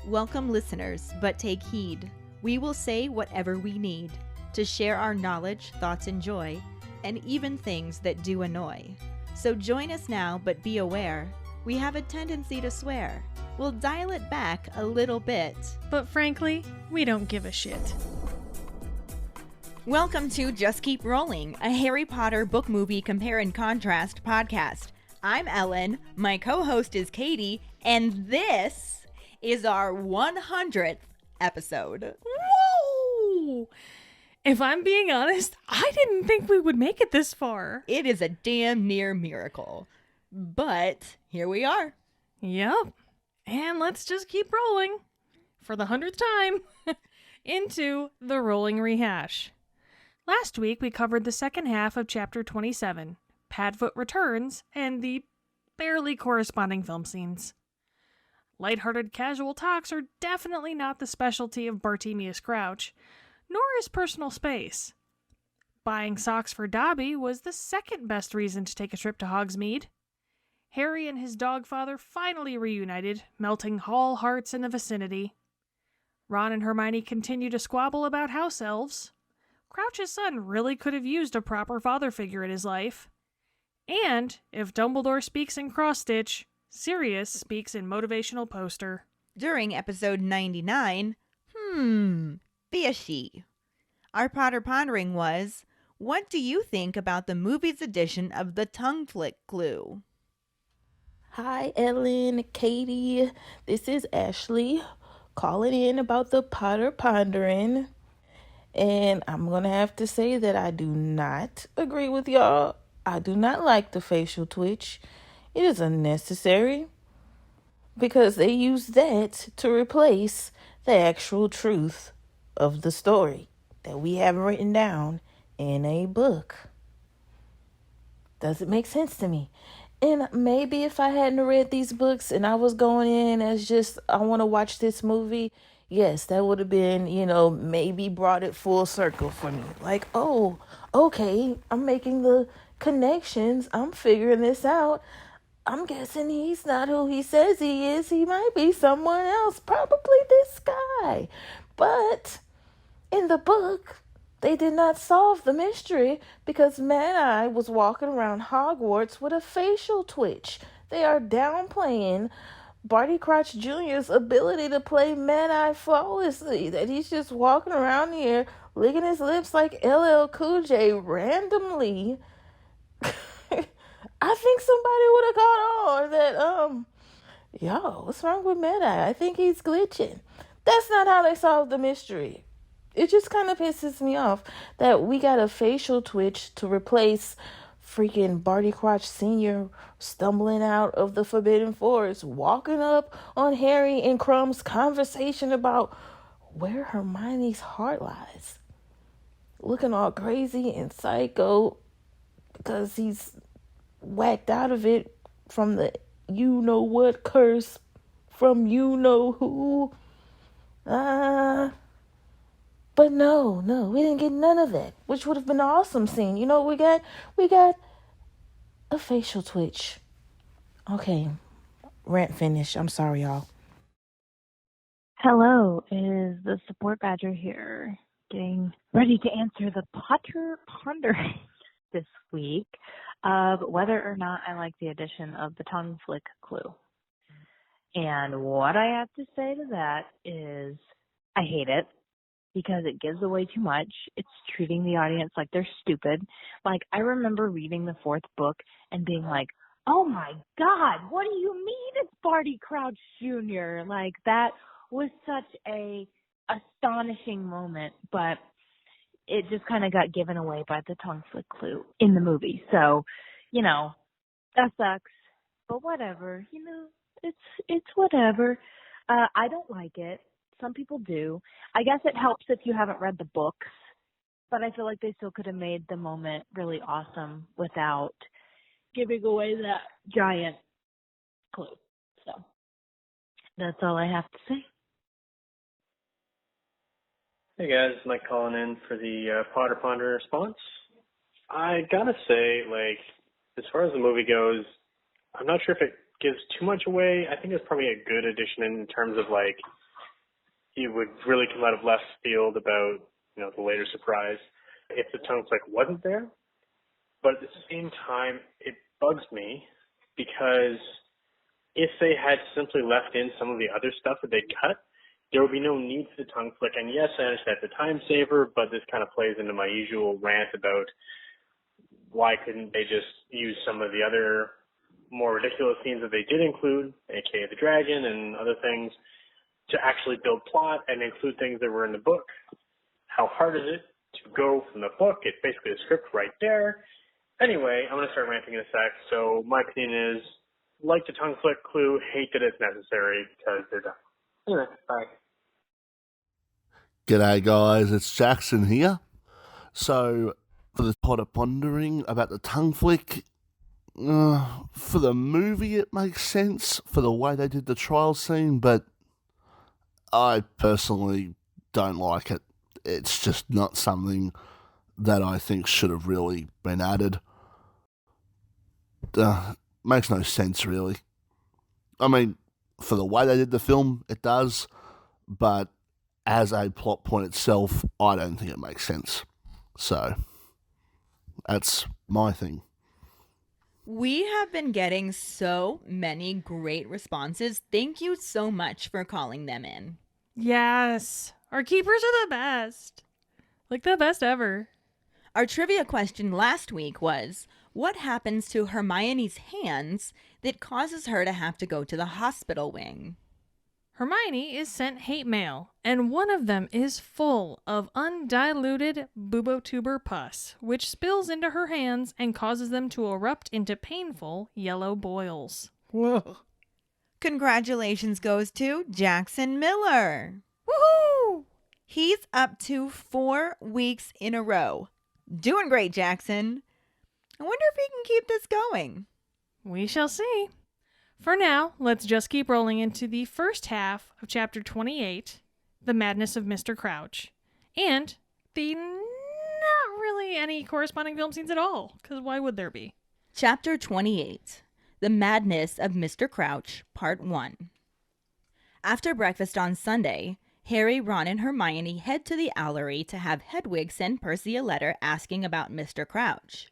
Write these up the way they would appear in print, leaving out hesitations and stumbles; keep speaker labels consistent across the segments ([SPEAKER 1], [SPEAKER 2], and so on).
[SPEAKER 1] Welcome, listeners, but take heed. We will say whatever we need to share our knowledge, thoughts, and joy, and even things that do annoy. So join us now, but be aware, we have a tendency to swear. We'll dial it back a little bit.
[SPEAKER 2] But frankly, we don't give a shit.
[SPEAKER 1] Welcome to Just Keep Rowling, a Harry Potter book movie compare and contrast podcast. I'm Ellen, my co-host is Kayde, and this is our 100th episode.
[SPEAKER 2] Whoa! If I'm being honest, I didn't think we would make it this far.
[SPEAKER 1] It is a damn near miracle. But here we are.
[SPEAKER 2] Yep. And let's just keep rolling for the 100th time into the rolling rehash. Last week, we covered the second half of Chapter 27, Padfoot Returns, and the barely corresponding film scenes. Lighthearted casual talks are definitely not the specialty of Bartemius Crouch, nor is personal space. Buying socks for Dobby was the second best reason to take a trip to Hogsmeade. Harry and his dog-father finally reunited, melting all hearts in the vicinity. Ron and Hermione continue to squabble about house elves. Crouch's son really could have used a proper father figure in his life. And, if Dumbledore speaks in cross-stitch, Sirius speaks in motivational poster.
[SPEAKER 1] During episode 99, fishy. Our Potter Pondering was, what do you think about the movie's edition of the tongue flick clue?
[SPEAKER 3] Hi, Ellen, Katie. This is Ashley calling in about the Potter Pondering. And I'm going to have to say that I do not agree with y'all. I do not like the facial twitch. It is unnecessary because they use that to replace the actual truth of the story that we have written down in a book. Doesn't make sense to me. And maybe if I hadn't read these books and I was going in as just, I want to watch this movie, yes, that would have been, maybe brought it full circle for me. Like, oh, okay, I'm making the connections. I'm figuring this out. I'm guessing he's not who he says he is. He might be someone else, probably this guy. But in the book, they did not solve the mystery because Mad-Eye was walking around Hogwarts with a facial twitch. They are downplaying Barty Crouch Jr.'s ability to play Mad-Eye flawlessly. That he's just walking around here licking his lips like LL Cool J randomly. I think somebody would have caught on that, yo, what's wrong with Mad-Eye? I think he's glitching. That's not how they solved the mystery. It just kind of pisses me off that we got a facial twitch to replace freaking Barty Crouch Sr. stumbling out of the Forbidden Forest, walking up on Harry and Crumb's conversation about where Hermione's heart lies. Looking all crazy and psycho because he's whacked out of it from the you-know-what curse from you-know-who. But no, we didn't get none of that, which would have been an awesome scene. We got a facial twitch. Okay, rant finished. I'm sorry, y'all.
[SPEAKER 4] Hello, is the support badger here, getting ready to answer the Potter Pondering this week of whether or not I like the addition of the tongue flick clue. And what I have to say to that is I hate it because it gives away too much. It's treating the audience like they're stupid. Like, I remember reading the fourth book and being like, oh my God, what do you mean it's Barty Crouch Jr.? Like, that was such a astonishing moment, but it just kind of got given away by the tongue flick clue in the movie. So, that sucks. But whatever, it's whatever. I don't like it. Some people do. I guess it helps if you haven't read the books, but I feel like they still could have made the moment really awesome without giving away that giant clue. So that's all I have to say.
[SPEAKER 5] Hey guys, Mike calling in for the Potter Ponder response. I gotta say, as far as the movie goes, I'm not sure if it gives too much away. I think it's probably a good addition in terms of, you would really come out of left field about, the later surprise if the tongue flick wasn't there. But at the same time, it bugs me because if they had simply left in some of the other stuff that they cut, there would be no need for the tongue flick. And yes, I understand it's a time saver, but this kind of plays into my usual rant about why couldn't they just use some of the other more ridiculous scenes that they did include, aka the dragon and other things, to actually build plot and include things that were in the book. How hard is it to go from the book? It's basically a script right there. Anyway, I'm going to start ranting in a sec. So my opinion is, like the tongue flick clue, hate that it's necessary because they're done. Anyway, bye.
[SPEAKER 6] G'day guys, it's Jackson here. So, for the pot of pondering about the tongue flick, for the movie it makes sense for the way they did the trial scene, but I personally don't like it. It's just not something that I think should have really been added. Makes no sense really. I mean, for the way they did the film, it does, but as a plot point itself, I don't think it makes sense. So, that's my thing.
[SPEAKER 1] We have been getting so many great responses. Thank you so much for calling them in.
[SPEAKER 2] Yes. Our keepers are the best. Like the best ever.
[SPEAKER 1] Our trivia question last week was, what happens to Hermione's hands that causes her to have to go to the hospital wing?
[SPEAKER 2] Hermione is sent hate mail, and one of them is full of undiluted bubotuber pus, which spills into her hands and causes them to erupt into painful yellow boils.
[SPEAKER 1] Whoa. Congratulations goes to Jackson Miller.
[SPEAKER 2] Woohoo!
[SPEAKER 1] He's up to 4 weeks in a row. Doing great, Jackson. I wonder if he can keep this going.
[SPEAKER 2] We shall see. For now, let's just keep rolling into the first half of Chapter 28, The Madness of Mr. Crouch, and the not really any corresponding film scenes at all, because why would there be?
[SPEAKER 1] Chapter 28, The Madness of Mr. Crouch, Part 1. After breakfast on Sunday, Harry, Ron, and Hermione head to the Owlery to have Hedwig send Percy a letter asking about Mr. Crouch.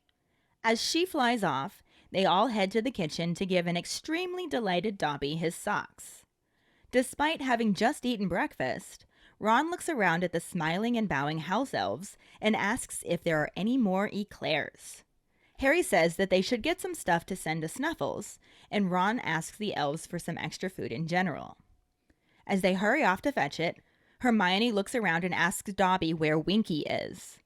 [SPEAKER 1] As she flies off, they all head to the kitchen to give an extremely delighted Dobby his socks. Despite having just eaten breakfast, Ron looks around at the smiling and bowing house elves and asks if there are any more eclairs. Harry says that they should get some stuff to send to Snuffles, and Ron asks the elves for some extra food in general. As they hurry off to fetch it, Hermione looks around and asks Dobby where Winky is.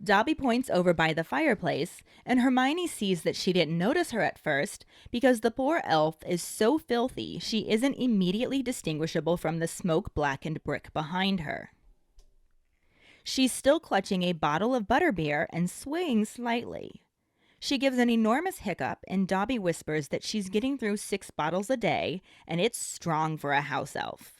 [SPEAKER 1] Dobby points over by the fireplace, and Hermione sees that she didn't notice her at first because the poor elf is so filthy she isn't immediately distinguishable from the smoke-blackened brick behind her. She's still clutching a bottle of butterbeer and swaying slightly. She gives an enormous hiccup, and Dobby whispers that she's getting through 6 bottles a day, and it's strong for a house elf.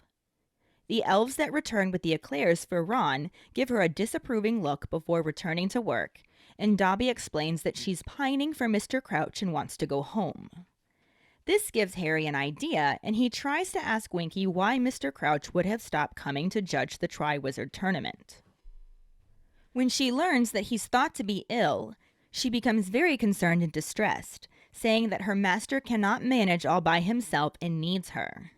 [SPEAKER 1] The elves that return with the eclairs for Ron give her a disapproving look before returning to work, and Dobby explains that she's pining for Mr. Crouch and wants to go home. This gives Harry an idea, and he tries to ask Winky why Mr. Crouch would have stopped coming to judge the Triwizard Tournament. When she learns that he's thought to be ill, she becomes very concerned and distressed, saying that her master cannot manage all by himself and needs her.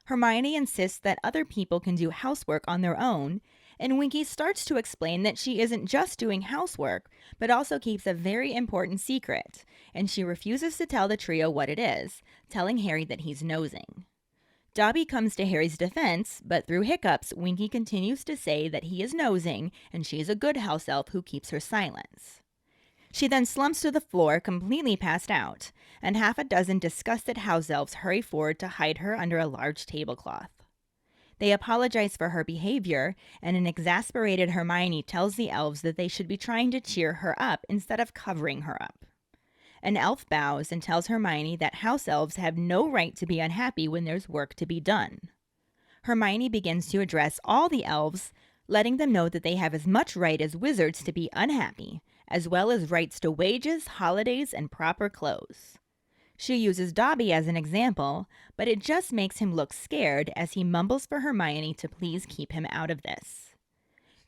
[SPEAKER 1] Hermione insists that other people can do housework on their own, and Winky starts to explain that she isn't just doing housework, but also keeps a very important secret, and she refuses to tell the trio what it is, telling Harry that he's nosing. Dobby comes to Harry's defense, but through hiccups, Winky continues to say that he is nosing, and she's a good house elf who keeps her silence. She then slumps to the floor, completely passed out, and half a dozen disgusted house elves hurry forward to hide her under a large tablecloth. They apologize for her behavior, and an exasperated Hermione tells the elves that they should be trying to cheer her up instead of covering her up. An elf bows and tells Hermione that house elves have no right to be unhappy when there's work to be done. Hermione begins to address all the elves, letting them know that they have as much right as wizards to be unhappy, as well as rights to wages, holidays, and proper clothes. She uses Dobby as an example, but it just makes him look scared as he mumbles for Hermione to please keep him out of this.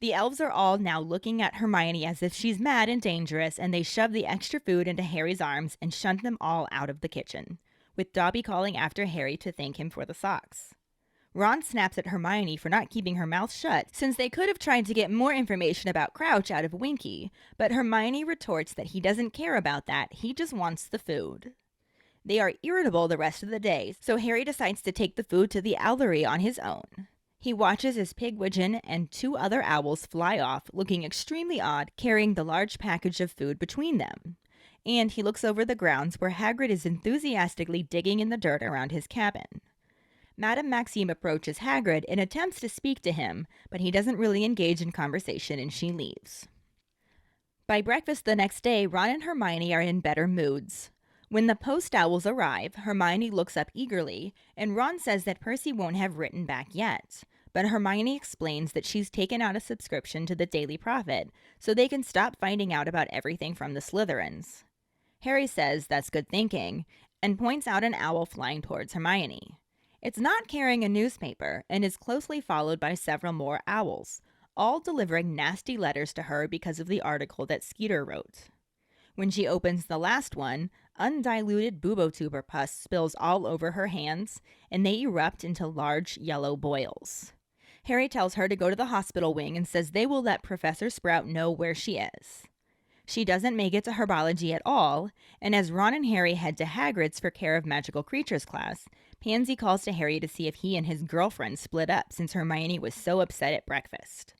[SPEAKER 1] The elves are all now looking at Hermione as if she's mad and dangerous, and they shove the extra food into Harry's arms and shunt them all out of the kitchen, with Dobby calling after Harry to thank him for the socks. Ron snaps at Hermione for not keeping her mouth shut, since they could have tried to get more information about Crouch out of Winky, but Hermione retorts that he doesn't care about that, he just wants the food. They are irritable the rest of the day, so Harry decides to take the food to the owlery on his own. He watches as Pigwidgeon and 2 other owls fly off, looking extremely odd, carrying the large package of food between them. And he looks over the grounds where Hagrid is enthusiastically digging in the dirt around his cabin. Madame Maxime approaches Hagrid and attempts to speak to him, but he doesn't really engage in conversation and she leaves. By breakfast the next day, Ron and Hermione are in better moods. When the post owls arrive, Hermione looks up eagerly, and Ron says that Percy won't have written back yet. But Hermione explains that she's taken out a subscription to the Daily Prophet, so they can stop finding out about everything from the Slytherins. Harry says that's good thinking, and points out an owl flying towards Hermione. It's not carrying a newspaper, and is closely followed by several more owls, all delivering nasty letters to her because of the article that Skeeter wrote. When she opens the last one, undiluted bubotuber pus spills all over her hands, and they erupt into large yellow boils. Harry tells her to go to the hospital wing and says they will let Professor Sprout know where she is. She doesn't make it to herbology at all, and as Ron and Harry head to Hagrid's for Care of Magical Creatures class, Pansy calls to Harry to see if he and his girlfriend split up since Hermione was so upset at breakfast.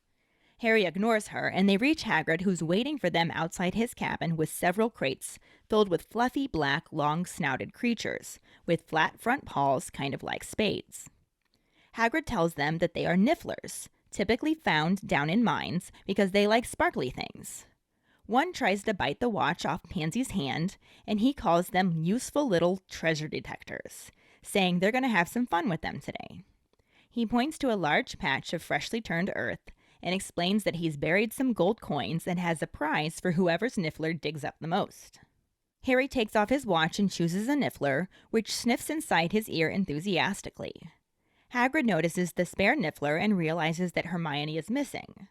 [SPEAKER 1] Harry ignores her, and they reach Hagrid, who's waiting for them outside his cabin with several crates filled with fluffy black, long-snouted creatures, with flat front paws kind of like spades. Hagrid tells them that they are nifflers, typically found down in mines because they like sparkly things. One tries to bite the watch off Pansy's hand, and he calls them useful little treasure detectors, saying they're going to have some fun with them today. He points to a large patch of freshly turned earth and explains that he's buried some gold coins and has a prize for whoever's niffler digs up the most. Harry takes off his watch and chooses a niffler, which sniffs inside his ear enthusiastically. Hagrid notices the spare niffler and realizes that Hermione is missing.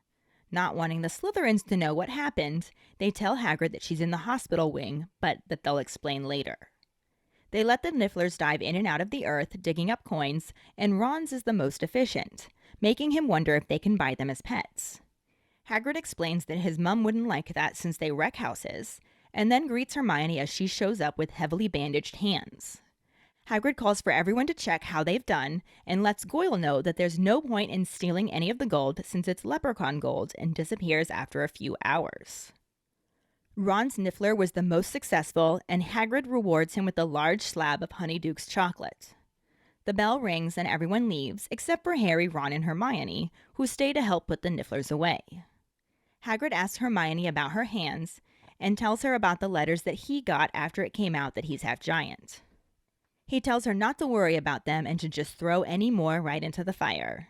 [SPEAKER 1] Not wanting the Slytherins to know what happened, they tell Hagrid that she's in the hospital wing, but that they'll explain later. They let the nifflers dive in and out of the earth, digging up coins, and Ron's is the most efficient, making him wonder if they can buy them as pets. Hagrid explains that his mum wouldn't like that since they wreck houses, and then greets Hermione as she shows up with heavily bandaged hands. Hagrid calls for everyone to check how they've done, and lets Goyle know that there's no point in stealing any of the gold since it's leprechaun gold and disappears after a few hours. Ron's niffler was the most successful, and Hagrid rewards him with a large slab of Honeyduke's chocolate. The bell rings and everyone leaves, except for Harry, Ron, and Hermione, who stay to help put the nifflers away. Hagrid asks Hermione about her hands, and tells her about the letters that he got after it came out that he's half giant. He tells her not to worry about them and to just throw any more right into the fire.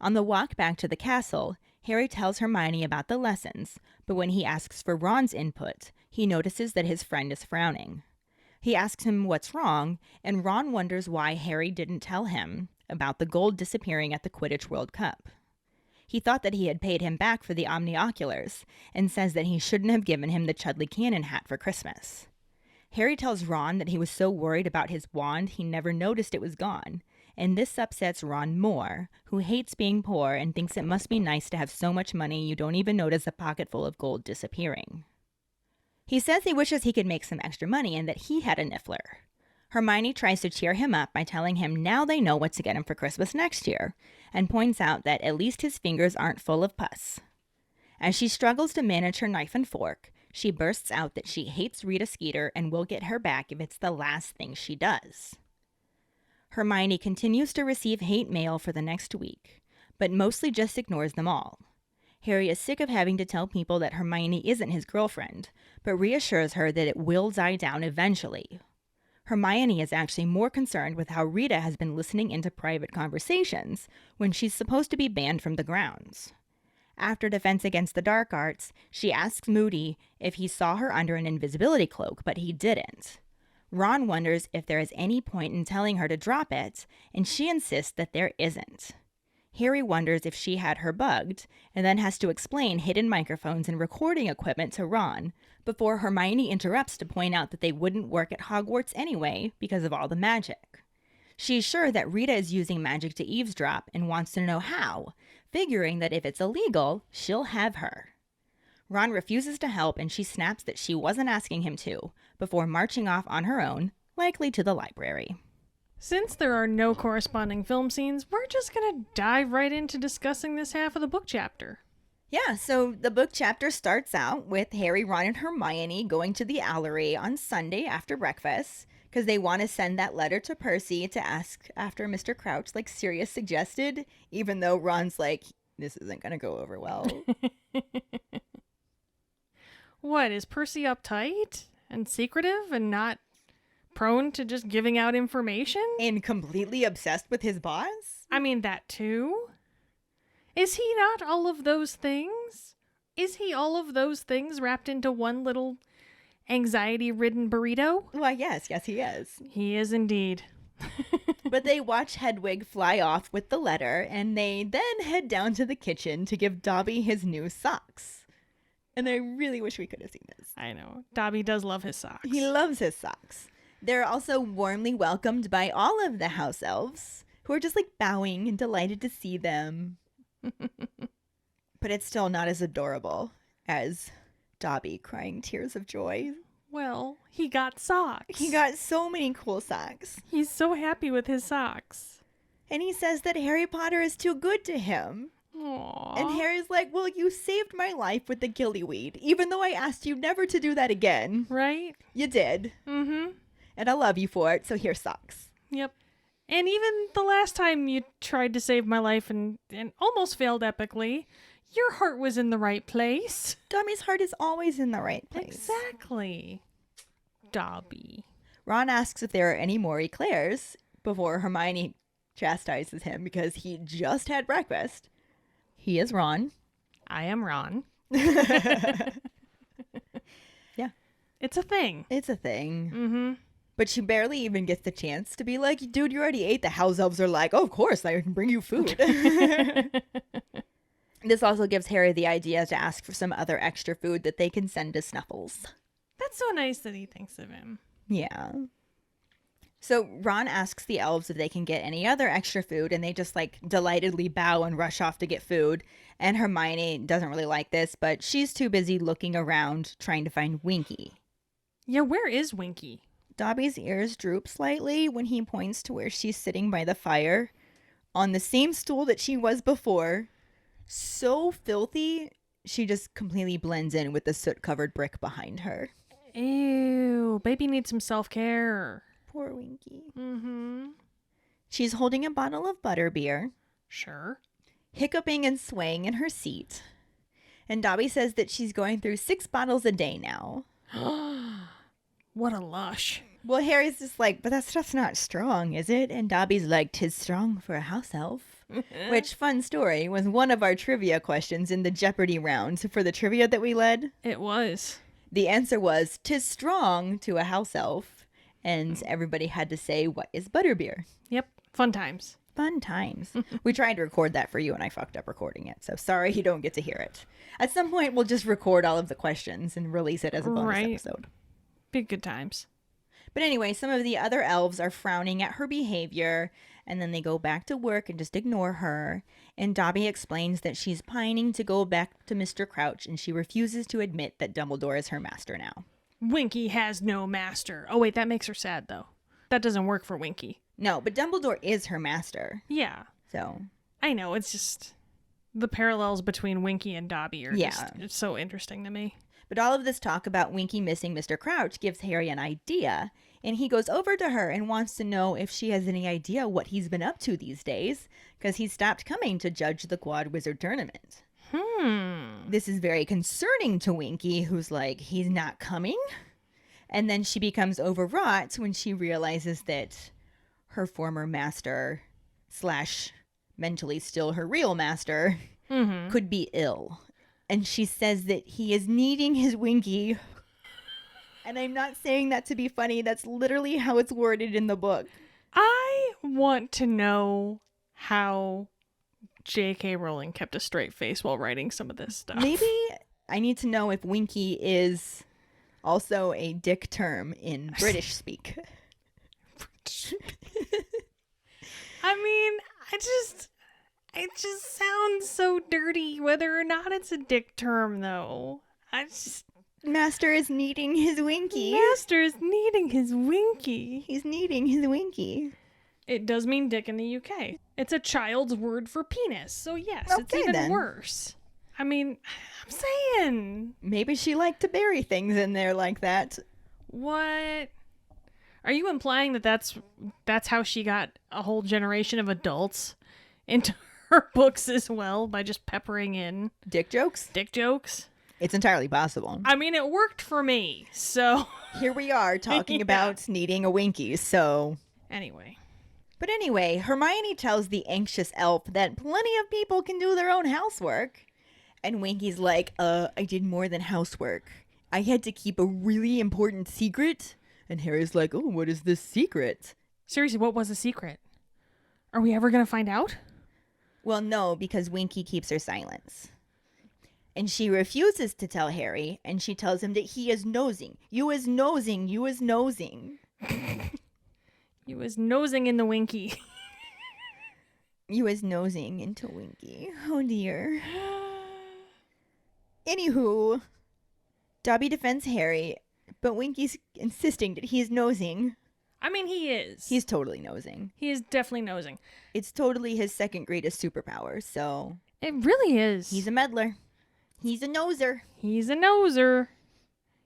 [SPEAKER 1] On the walk back to the castle, Harry tells Hermione about the lessons, but when he asks for Ron's input, he notices that his friend is frowning. He asks him what's wrong, and Ron wonders why Harry didn't tell him about the gold disappearing at the Quidditch World Cup. He thought that he had paid him back for the omnioculars, and says that he shouldn't have given him the Chudley Cannon hat for Christmas. Harry tells Ron that he was so worried about his wand he never noticed it was gone, and this upsets Ron more, who hates being poor and thinks it must be nice to have so much money you don't even notice a pocketful of gold disappearing. He says he wishes he could make some extra money and that he had a niffler. Hermione tries to cheer him up by telling him now they know what to get him for Christmas next year, and points out that at least his fingers aren't full of pus. As she struggles to manage her knife and fork, she bursts out that she hates Rita Skeeter and will get her back if it's the last thing she does. Hermione continues to receive hate mail for the next week, but mostly just ignores them all. Harry is sick of having to tell people that Hermione isn't his girlfriend, but reassures her that it will die down eventually. Hermione is actually more concerned with how Rita has been listening into private conversations when she's supposed to be banned from the grounds. After Defense Against the Dark Arts, she asks Moody if he saw her under an invisibility cloak, but he didn't. Ron wonders if there is any point in telling her to drop it, and she insists that there isn't. Harry wonders if she had her bugged, and then has to explain hidden microphones and recording equipment to Ron, before Hermione interrupts to point out that they wouldn't work at Hogwarts anyway because of all the magic. She's sure that Rita is using magic to eavesdrop and wants to know how, figuring that if it's illegal, she'll have her. Ron refuses to help, and she snaps that she wasn't asking him to, before marching off on her own, likely to the library.
[SPEAKER 2] Since there are no corresponding film scenes, we're just going to dive right into discussing this half of the book chapter.
[SPEAKER 1] Yeah, so the book chapter starts out with Harry, Ron, and Hermione going to the Owlery on Sunday after breakfast because they want to send that letter to Percy to ask after Mr. Crouch, like Sirius suggested, even though Ron's like, this isn't going to go over well.
[SPEAKER 2] What, is Percy uptight and secretive and not prone to just giving out information?
[SPEAKER 1] And completely obsessed with his boss?
[SPEAKER 2] I mean, that too. Is he not all of those things? Is he all of those things wrapped into one little anxiety-ridden burrito?
[SPEAKER 1] Why, yes, he is.
[SPEAKER 2] He is indeed.
[SPEAKER 1] But they watch Hedwig fly off with the letter, and they then head down to the kitchen to give Dobby his new socks. And I really wish we could have seen this.
[SPEAKER 2] I know. Dobby does love his socks.
[SPEAKER 1] He loves his socks. They're also warmly welcomed by all of the house elves, who are just like bowing and delighted to see them. But it's still not as adorable as Dobby crying tears of joy.
[SPEAKER 2] Well, he got socks.
[SPEAKER 1] He got so many cool socks.
[SPEAKER 2] He's so happy with his socks.
[SPEAKER 1] And he says that Harry Potter is too good to him.
[SPEAKER 2] Aww.
[SPEAKER 1] And Harry's like, well, you saved my life with the gillyweed, even though I asked you never to do that again.
[SPEAKER 2] Right?
[SPEAKER 1] You did.
[SPEAKER 2] Mm-hmm.
[SPEAKER 1] And I love you for it, so here's socks.
[SPEAKER 2] Yep. And even the last time you tried to save my life and almost failed epically, your heart was in the right place.
[SPEAKER 1] Dobby's heart is always in the right place.
[SPEAKER 2] Exactly. Dobby.
[SPEAKER 1] Ron asks if there are any more eclairs before Hermione chastises him because he just had breakfast. He is Ron.
[SPEAKER 2] I am Ron.
[SPEAKER 1] Yeah.
[SPEAKER 2] It's a thing.
[SPEAKER 1] It's a thing.
[SPEAKER 2] Mm-hmm.
[SPEAKER 1] But she barely even gets the chance to be like, dude, you already ate. The house elves are like, oh, of course, I can bring you food. This also gives Harry the idea to ask for some other extra food that they can send to Snuffles.
[SPEAKER 2] That's so nice that he thinks of him.
[SPEAKER 1] Yeah. So Ron asks the elves if they can get any other extra food, and they just like delightedly bow and rush off to get food. And Hermione doesn't really like this, but she's too busy looking around trying to find Winky.
[SPEAKER 2] Yeah, where is Winky?
[SPEAKER 1] Dobby's ears droop slightly when he points to where she's sitting by the fire on the same stool that she was before. So filthy, she just completely blends in with the soot-covered brick behind her.
[SPEAKER 2] Ew, baby needs some self-care.
[SPEAKER 1] Poor Winky.
[SPEAKER 2] Mm-hmm.
[SPEAKER 1] She's holding a bottle of butterbeer,
[SPEAKER 2] Sure.
[SPEAKER 1] hiccuping and swaying in her seat. And Dobby says that she's going through 6 bottles a day now.
[SPEAKER 2] What a lush.
[SPEAKER 1] Well, Harry's just like, but that stuff's not strong, is it? And Dobby's like, 'tis strong for a house elf. Which, fun story, was one of our trivia questions in the Jeopardy round for the trivia that we led.
[SPEAKER 2] It was.
[SPEAKER 1] The answer was, 'tis strong to a house elf. And everybody had to say, what is butterbeer?
[SPEAKER 2] Yep. Fun times.
[SPEAKER 1] Fun times. We tried to record that for you, and I fucked up recording it. So sorry you don't get to hear it. At some point, we'll just record all of the questions and release it as a bonus episode.
[SPEAKER 2] Big good times.
[SPEAKER 1] But anyway, some of the other elves are frowning at her behavior, and then they go back to work and just ignore her. And Dobby explains that she's pining to go back to Mr. Crouch, and she refuses to admit that Dumbledore is her master now.
[SPEAKER 2] Winky has no master. Oh, wait, that makes her sad, though. That doesn't work for Winky.
[SPEAKER 1] No, but Dumbledore is her master.
[SPEAKER 2] Yeah.
[SPEAKER 1] So
[SPEAKER 2] I know, it's just the parallels between Winky and Dobby are
[SPEAKER 1] Yeah.
[SPEAKER 2] it's so interesting to me.
[SPEAKER 1] But all of this talk about Winky missing Mr. Crouch gives Harry an idea, and he goes over to her and wants to know if she has any idea what he's been up to these days, because he stopped coming to judge the Quad Wizard tournament. This is very concerning to Winky, who's like, he's not coming? And then she becomes overwrought when she realizes that her former master / mentally still her real master could be ill. And she says that he is needing his Winky And I'm not saying that to be funny. That's literally how it's worded in the book.
[SPEAKER 2] I want to know how J.K. Rowling kept a straight face while writing some of this stuff.
[SPEAKER 1] Maybe I need to know if Winky is also a dick term in British speak.
[SPEAKER 2] I mean, it just sounds so dirty, whether or not it's a dick term, though.
[SPEAKER 1] Master is needing his Winky.
[SPEAKER 2] Master is needing his Winky.
[SPEAKER 1] He's needing his Winky.
[SPEAKER 2] It does mean dick in the UK. It's a child's word for penis, so yes, it's
[SPEAKER 1] Okay,
[SPEAKER 2] even
[SPEAKER 1] then.
[SPEAKER 2] worse. I mean, I'm saying.
[SPEAKER 1] Maybe she liked to bury things in there like that.
[SPEAKER 2] What? Are you implying that that's how she got a whole generation of adults into her books as well, by just peppering in
[SPEAKER 1] Dick jokes?
[SPEAKER 2] dick jokes?
[SPEAKER 1] It's entirely possible.
[SPEAKER 2] I mean, it worked for me, so.
[SPEAKER 1] Here we are talking
[SPEAKER 2] Yeah.
[SPEAKER 1] about needing a Winky, so...
[SPEAKER 2] Anyway.
[SPEAKER 1] But anyway, Hermione tells the anxious elf that plenty of people can do their own housework. And Winky's like, I did more than housework. I had to keep a really important secret. And Harry's like, oh, what is this secret?
[SPEAKER 2] Seriously, what was the secret? Are we ever going to find out?
[SPEAKER 1] Well, no, because Winky keeps her silence. And she refuses to tell Harry, and she tells him that he is nosing. You is nosing, you is nosing.
[SPEAKER 2] He was nosing in the Winky.
[SPEAKER 1] You is nosing into Winky. Oh, dear. Anywho, Dobby defends Harry, but Winky's insisting that he's nosing.
[SPEAKER 2] I mean, he is.
[SPEAKER 1] He's totally nosing.
[SPEAKER 2] He is definitely nosing.
[SPEAKER 1] It's totally his second greatest superpower, so...
[SPEAKER 2] It really is.
[SPEAKER 1] He's a meddler. He's a noser.
[SPEAKER 2] He's a noser.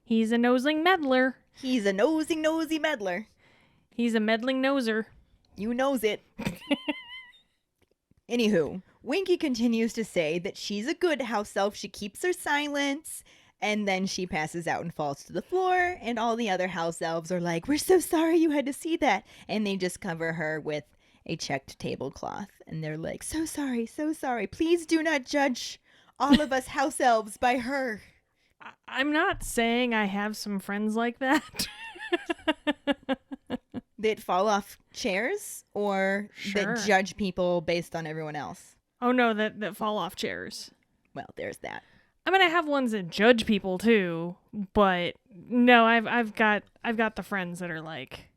[SPEAKER 2] He's a nosing meddler.
[SPEAKER 1] He's a nosy meddler.
[SPEAKER 2] He's a meddling noser.
[SPEAKER 1] You knows it. Anywho, Winky continues to say that she's a good house elf. She keeps her silence. And then she passes out and falls to the floor. And all the other house elves are like, we're so sorry you had to see that. And they just cover her with a checked tablecloth. And they're like, so sorry, so sorry. Please do not judge all of us house elves by her.
[SPEAKER 2] I'm not saying I have some friends like that.
[SPEAKER 1] That fall off chairs or
[SPEAKER 2] Sure.
[SPEAKER 1] that judge people based on everyone else?
[SPEAKER 2] Oh no, that fall off chairs.
[SPEAKER 1] Well, there's that.
[SPEAKER 2] I mean, I have ones that judge people too, but no, I've got the friends that are like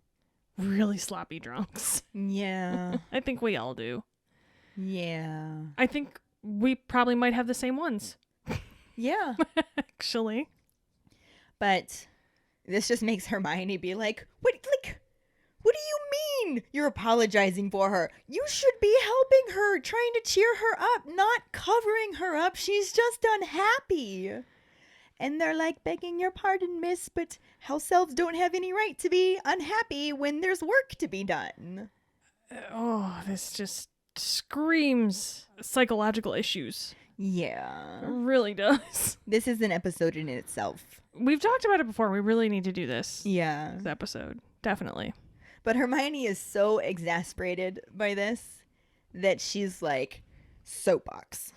[SPEAKER 2] really sloppy drunks.
[SPEAKER 1] Yeah.
[SPEAKER 2] I think we all do.
[SPEAKER 1] Yeah.
[SPEAKER 2] I think we probably might have the same ones,
[SPEAKER 1] Yeah.
[SPEAKER 2] actually.
[SPEAKER 1] But this just makes Hermione be like, what do you mean you're apologizing for her? You should be helping her, trying to cheer her up, not covering her up. She's just unhappy. And they're like, begging your pardon, miss, but house elves don't have any right to be unhappy when there's work to be done.
[SPEAKER 2] Oh, this just screams psychological issues.
[SPEAKER 1] Yeah.
[SPEAKER 2] It really does.
[SPEAKER 1] This is an episode in itself.
[SPEAKER 2] We've talked about it before. We really need to do this
[SPEAKER 1] Yeah.
[SPEAKER 2] episode. Definitely.
[SPEAKER 1] But Hermione is so exasperated by this that she's like, soapbox.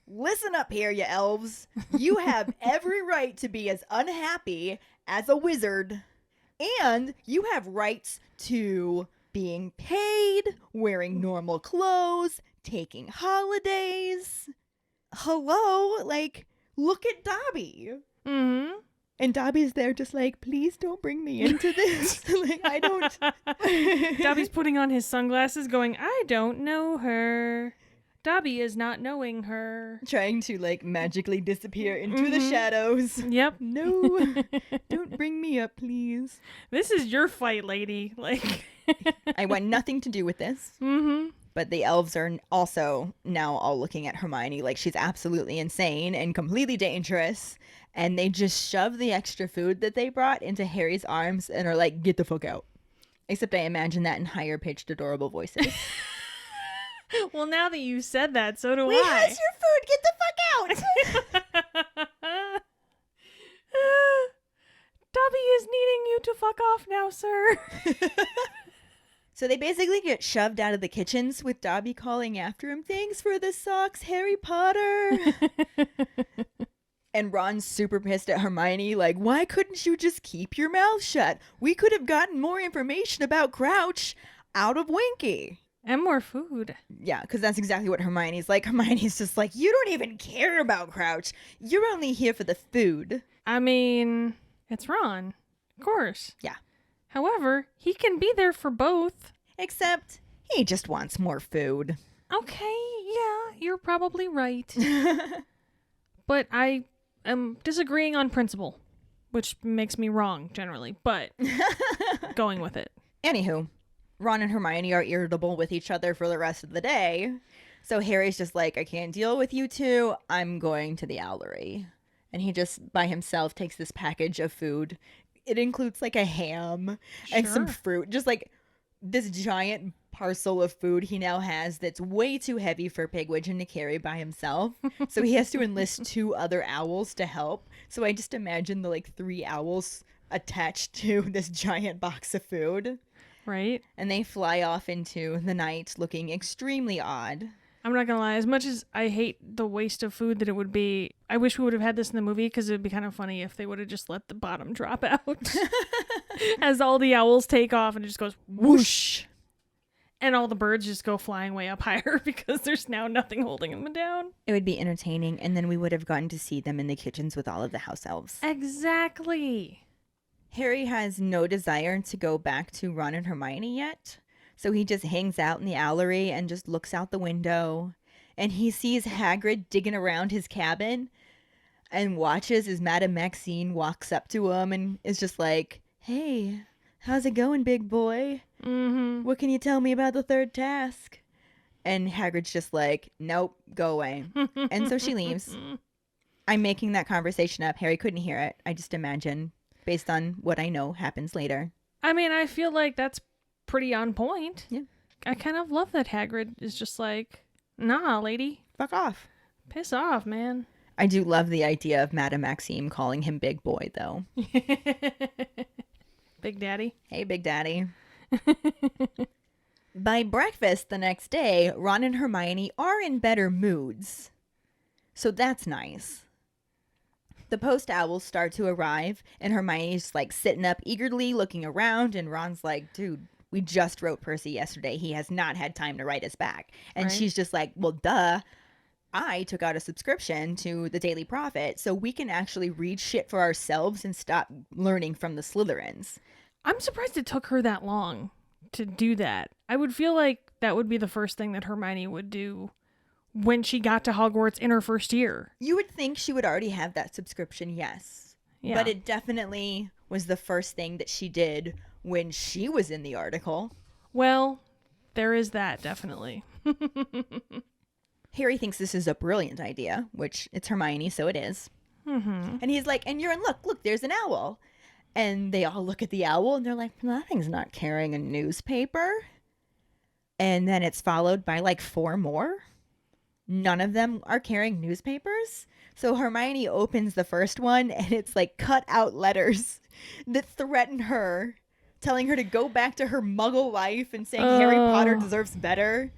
[SPEAKER 1] Listen up here, you elves. You have every right to be as unhappy as a wizard. And you have rights to being paid, wearing normal clothes, taking holidays. Hello? Like, look at Dobby.
[SPEAKER 2] Mm-hmm.
[SPEAKER 1] And Dobby's there just like, please don't bring me into this. Like, I don't.
[SPEAKER 2] Dobby's putting on his sunglasses going, I don't know her. Dobby is not knowing her.
[SPEAKER 1] Trying to like magically disappear into the
[SPEAKER 2] Mhm.
[SPEAKER 1] shadows.
[SPEAKER 2] Yep.
[SPEAKER 1] No, don't bring me up, please.
[SPEAKER 2] This is your fight, lady. Like,
[SPEAKER 1] I want nothing to do with this.
[SPEAKER 2] mm-hmm.
[SPEAKER 1] But the elves are also now all looking at Hermione like she's absolutely insane and completely dangerous. And they just shove the extra food that they brought into Harry's arms and are like, get the fuck out. Except I imagine that in higher pitched, adorable voices.
[SPEAKER 2] Well, now that you said that, so do
[SPEAKER 1] Wait,
[SPEAKER 2] I.
[SPEAKER 1] how's your food? Get the fuck out.
[SPEAKER 2] Dobby is needing you to fuck off now, sir.
[SPEAKER 1] So they basically get shoved out of the kitchens with Dobby calling after him, thanks for the socks, Harry Potter. And Ron's super pissed at Hermione, like, why couldn't you just keep your mouth shut? We could have gotten more information about Crouch out of Winky.
[SPEAKER 2] And more food.
[SPEAKER 1] Yeah, because that's exactly what Hermione's like. Hermione's just like, you don't even care about Crouch. You're only here for the food.
[SPEAKER 2] I mean, it's Ron. Of course.
[SPEAKER 1] Yeah.
[SPEAKER 2] However, he can be there for both.
[SPEAKER 1] Except he just wants more food.
[SPEAKER 2] Okay, yeah, you're probably right. But I am disagreeing on principle, which makes me wrong generally, but going with it.
[SPEAKER 1] Anywho, Ron and Hermione are irritable with each other for the rest of the day. So Harry's just like, I can't deal with you two. I'm going to the Owlery. And he just, by himself, takes this package of food. It includes like a ham and some fruit. Just like this giant parcel of food he now has that's way too heavy for Pigwidgeon to carry by himself. So he has to enlist 2 other owls to help. So I just imagine the like 3 owls attached to this giant box of food.
[SPEAKER 2] Right.
[SPEAKER 1] And they fly off into the night looking extremely odd.
[SPEAKER 2] I'm not gonna lie, as much as I hate the waste of food that it would be, I wish we would have had this in the movie because it would be kind of funny if they would have just let the bottom drop out as all the owls take off and it just goes whoosh. And all the birds just go flying way up higher because there's now nothing holding them down.
[SPEAKER 1] It would be entertaining, and then we would have gotten to see them in the kitchens with all of the house elves.
[SPEAKER 2] Exactly.
[SPEAKER 1] Harry has no desire to go back to Ron and Hermione yet, so he just hangs out in the Owlery and just looks out the window, and he sees Hagrid digging around his cabin and watches as Madame Maxine walks up to him and is just like, hey, how's it going, big boy?
[SPEAKER 2] Mm-hmm.
[SPEAKER 1] What can you tell me about the 3rd task? And Hagrid's just like, nope, go away. And so she leaves. I'm making that conversation up. Harry couldn't hear it. I just imagine, based on what I know happens later.
[SPEAKER 2] I mean, I feel like that's pretty on point.
[SPEAKER 1] Yeah.
[SPEAKER 2] I kind of love that Hagrid is just like, nah, lady.
[SPEAKER 1] Fuck off.
[SPEAKER 2] Piss off, man.
[SPEAKER 1] I do love the idea of Madame Maxime calling him Big Boy, though.
[SPEAKER 2] Big Daddy.
[SPEAKER 1] Hey, Big Daddy. By breakfast the next day, Ron and Hermione are in better moods. So that's nice. The post owls start to arrive, and Hermione's like sitting up eagerly looking around, and Ron's like, dude, we just wrote Percy yesterday. He has not had time to write us back. And
[SPEAKER 2] Right.
[SPEAKER 1] she's just like, well, duh. I took out a subscription to the Daily Prophet so we can actually read shit for ourselves and stop learning from the Slytherins.
[SPEAKER 2] I'm surprised it took her that long to do that. I would feel like that would be the first thing that Hermione would do when she got to Hogwarts in her first year.
[SPEAKER 1] You would think she would already have that subscription, yes.
[SPEAKER 2] Yeah.
[SPEAKER 1] But it definitely was the first thing that she did when she was in the article.
[SPEAKER 2] Well, there is that, definitely.
[SPEAKER 1] Harry thinks this is a brilliant idea, which it's Hermione, so it is.
[SPEAKER 2] Mm-hmm.
[SPEAKER 1] And he's like, and you're in luck. Look, there's an owl. And they all look at the owl and they're like, that thing's not carrying a newspaper. And then it's followed by like 4 more. None of them are carrying newspapers. So Hermione opens the first one and it's like cut out letters that threaten her, telling her to go back to her muggle life and saying Harry Potter deserves better.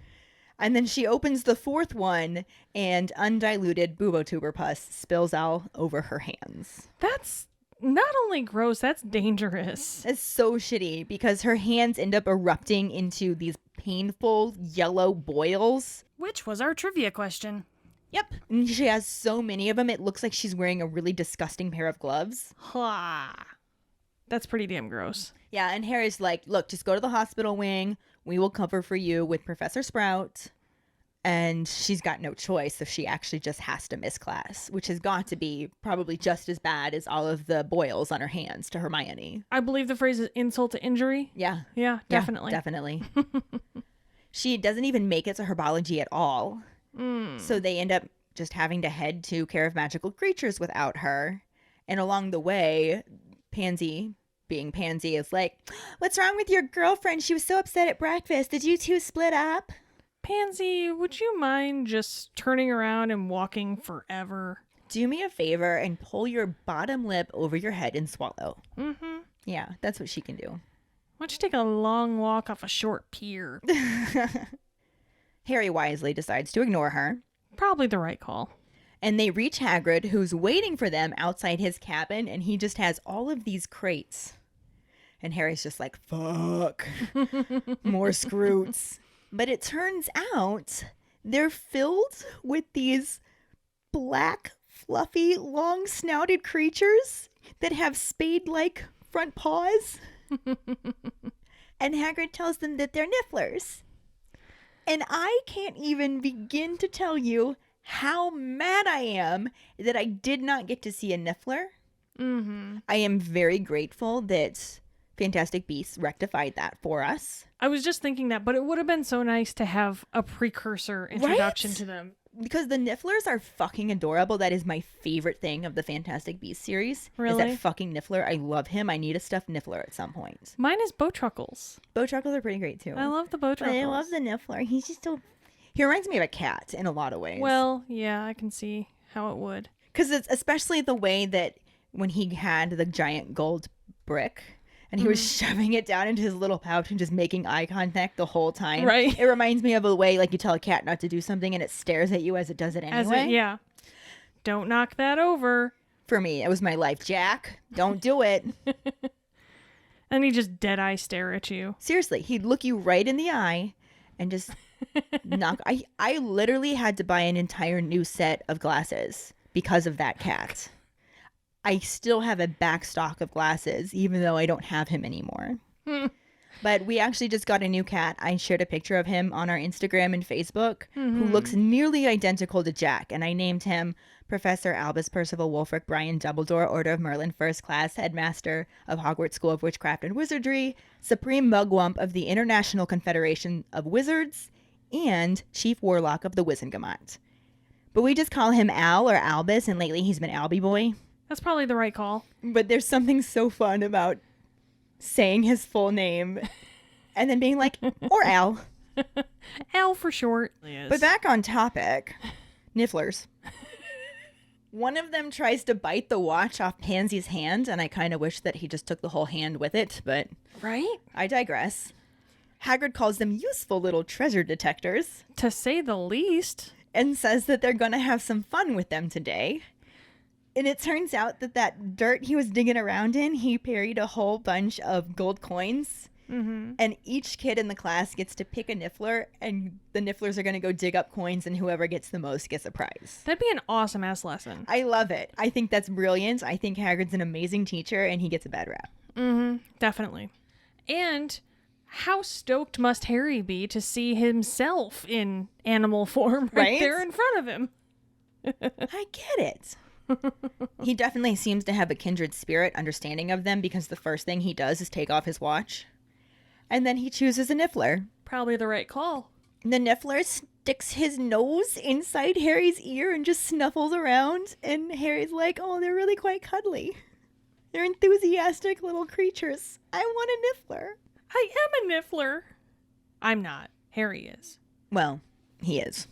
[SPEAKER 1] And then she opens the 4th one and undiluted bubotuber pus spills all over her hands.
[SPEAKER 2] That's not only gross, that's dangerous.
[SPEAKER 1] It's so shitty because her hands end up erupting into these painful yellow boils.
[SPEAKER 2] Which was our trivia question.
[SPEAKER 1] Yep. And she has so many of them, it looks like she's wearing a really disgusting pair of gloves.
[SPEAKER 2] Ha. That's pretty damn gross.
[SPEAKER 1] Yeah, and Harry's like, look, just go to the hospital wing. We will cover for you with Professor Sprout. And she's got no choice, so she actually just has to miss class, which has got to be probably just as bad as all of the boils on her hands to Hermione.
[SPEAKER 2] I believe the phrase is insult to injury.
[SPEAKER 1] Yeah.
[SPEAKER 2] Yeah, definitely.
[SPEAKER 1] Yeah, definitely. She doesn't even make it to herbology at all. So they end up just having to head to Care of Magical Creatures without her. And along the way, Pansy, being Pansy, is like, what's wrong with your girlfriend? She was so upset at breakfast. Did you two split up?
[SPEAKER 2] Pansy, would you mind just turning around and walking forever?
[SPEAKER 1] Do me a favor and pull your bottom lip over your head and swallow.
[SPEAKER 2] Mm-hmm.
[SPEAKER 1] Yeah, that's what she can do.
[SPEAKER 2] Why don't you take a long walk off a short pier?
[SPEAKER 1] Harry wisely decides to ignore her.
[SPEAKER 2] Probably the right call.
[SPEAKER 1] And they reach Hagrid, who's waiting for them outside his cabin, and he just has all of these crates. And Harry's just like, fuck, more Scroots. But it turns out they're filled with these black, fluffy, long-snouted creatures that have spade-like front paws. And Hagrid tells them that they're nifflers. And I can't even begin to tell you how mad I am that I did not get to see a niffler.
[SPEAKER 2] Mm-hmm.
[SPEAKER 1] I am very grateful that Fantastic Beasts rectified that for us.
[SPEAKER 2] I was just thinking that, but it would have been so nice to have a precursor introduction to them.
[SPEAKER 1] Because the nifflers are fucking adorable. That is my favorite thing of the Fantastic Beasts series.
[SPEAKER 2] Really?
[SPEAKER 1] Is that fucking niffler. I love him. I need a stuffed niffler at some point.
[SPEAKER 2] Mine is Bowtruckles.
[SPEAKER 1] Bowtruckles are pretty great too.
[SPEAKER 2] I love the Bowtruckles.
[SPEAKER 1] I love the niffler. He's just so... He reminds me of a cat in a lot of ways.
[SPEAKER 2] Well, yeah, I can see how it would.
[SPEAKER 1] Because it's especially the way that when he had the giant gold brick and he was shoving it down into his little pouch and just making eye contact the whole time.
[SPEAKER 2] Right.
[SPEAKER 1] It reminds me of the way like you tell a cat not to do something and it stares at you as it does it anyway.
[SPEAKER 2] Yeah. Don't knock that over.
[SPEAKER 1] For me, it was my life. Jack, don't do it.
[SPEAKER 2] And he just dead eye stare at you.
[SPEAKER 1] Seriously, he'd look you right in the eye and just knock. I literally had to buy an entire new set of glasses because of that cat. I still have a back stock of glasses, even though I don't have him anymore. But we actually just got a new cat. I shared a picture of him on our Instagram and Facebook, who looks nearly identical to Jack. And I named him Professor Albus Percival Wulfric Brian Dumbledore, Order of Merlin, First Class, Headmaster of Hogwarts School of Witchcraft and Wizardry, Supreme Mugwump of the International Confederation of Wizards, and Chief Warlock of the Wizengamot. But we just call him Al or Albus, and lately he's been Albie Boy.
[SPEAKER 2] That's probably the right call.
[SPEAKER 1] But there's something so fun about saying his full name and then being like, or Al.
[SPEAKER 2] Al for short.
[SPEAKER 1] But back on topic, nifflers. One of them tries to bite the watch off Pansy's hand, and I kind of wish that he just took the whole hand with it, but
[SPEAKER 2] Right?
[SPEAKER 1] I digress. Hagrid calls them useful little treasure detectors
[SPEAKER 2] To say the least.
[SPEAKER 1] and says that they're going to have some fun with them today. And it turns out that that dirt he was digging around in, he buried a whole bunch of gold coins.
[SPEAKER 2] Mm-hmm.
[SPEAKER 1] And each kid in the class gets to pick a niffler, and the nifflers are going to go dig up coins, and whoever gets the most gets a prize.
[SPEAKER 2] That'd be an awesome ass lesson.
[SPEAKER 1] I love it. I think that's brilliant. I think Hagrid's an amazing teacher, and he gets a bad rap.
[SPEAKER 2] Mm-hmm. Definitely. And how stoked must Harry be to see himself in animal form
[SPEAKER 1] Right?
[SPEAKER 2] there in front of him?
[SPEAKER 1] I get it. He definitely seems to have a kindred spirit understanding of them, because the first thing he does is take off his watch. And then he chooses a niffler.
[SPEAKER 2] Probably the right call.
[SPEAKER 1] And the niffler sticks his nose inside Harry's ear and just snuffles around. And Harry's like, oh, they're really quite cuddly. They're enthusiastic little creatures. I want a niffler.
[SPEAKER 2] I am a niffler. I'm not. Harry is.
[SPEAKER 1] Well, he is.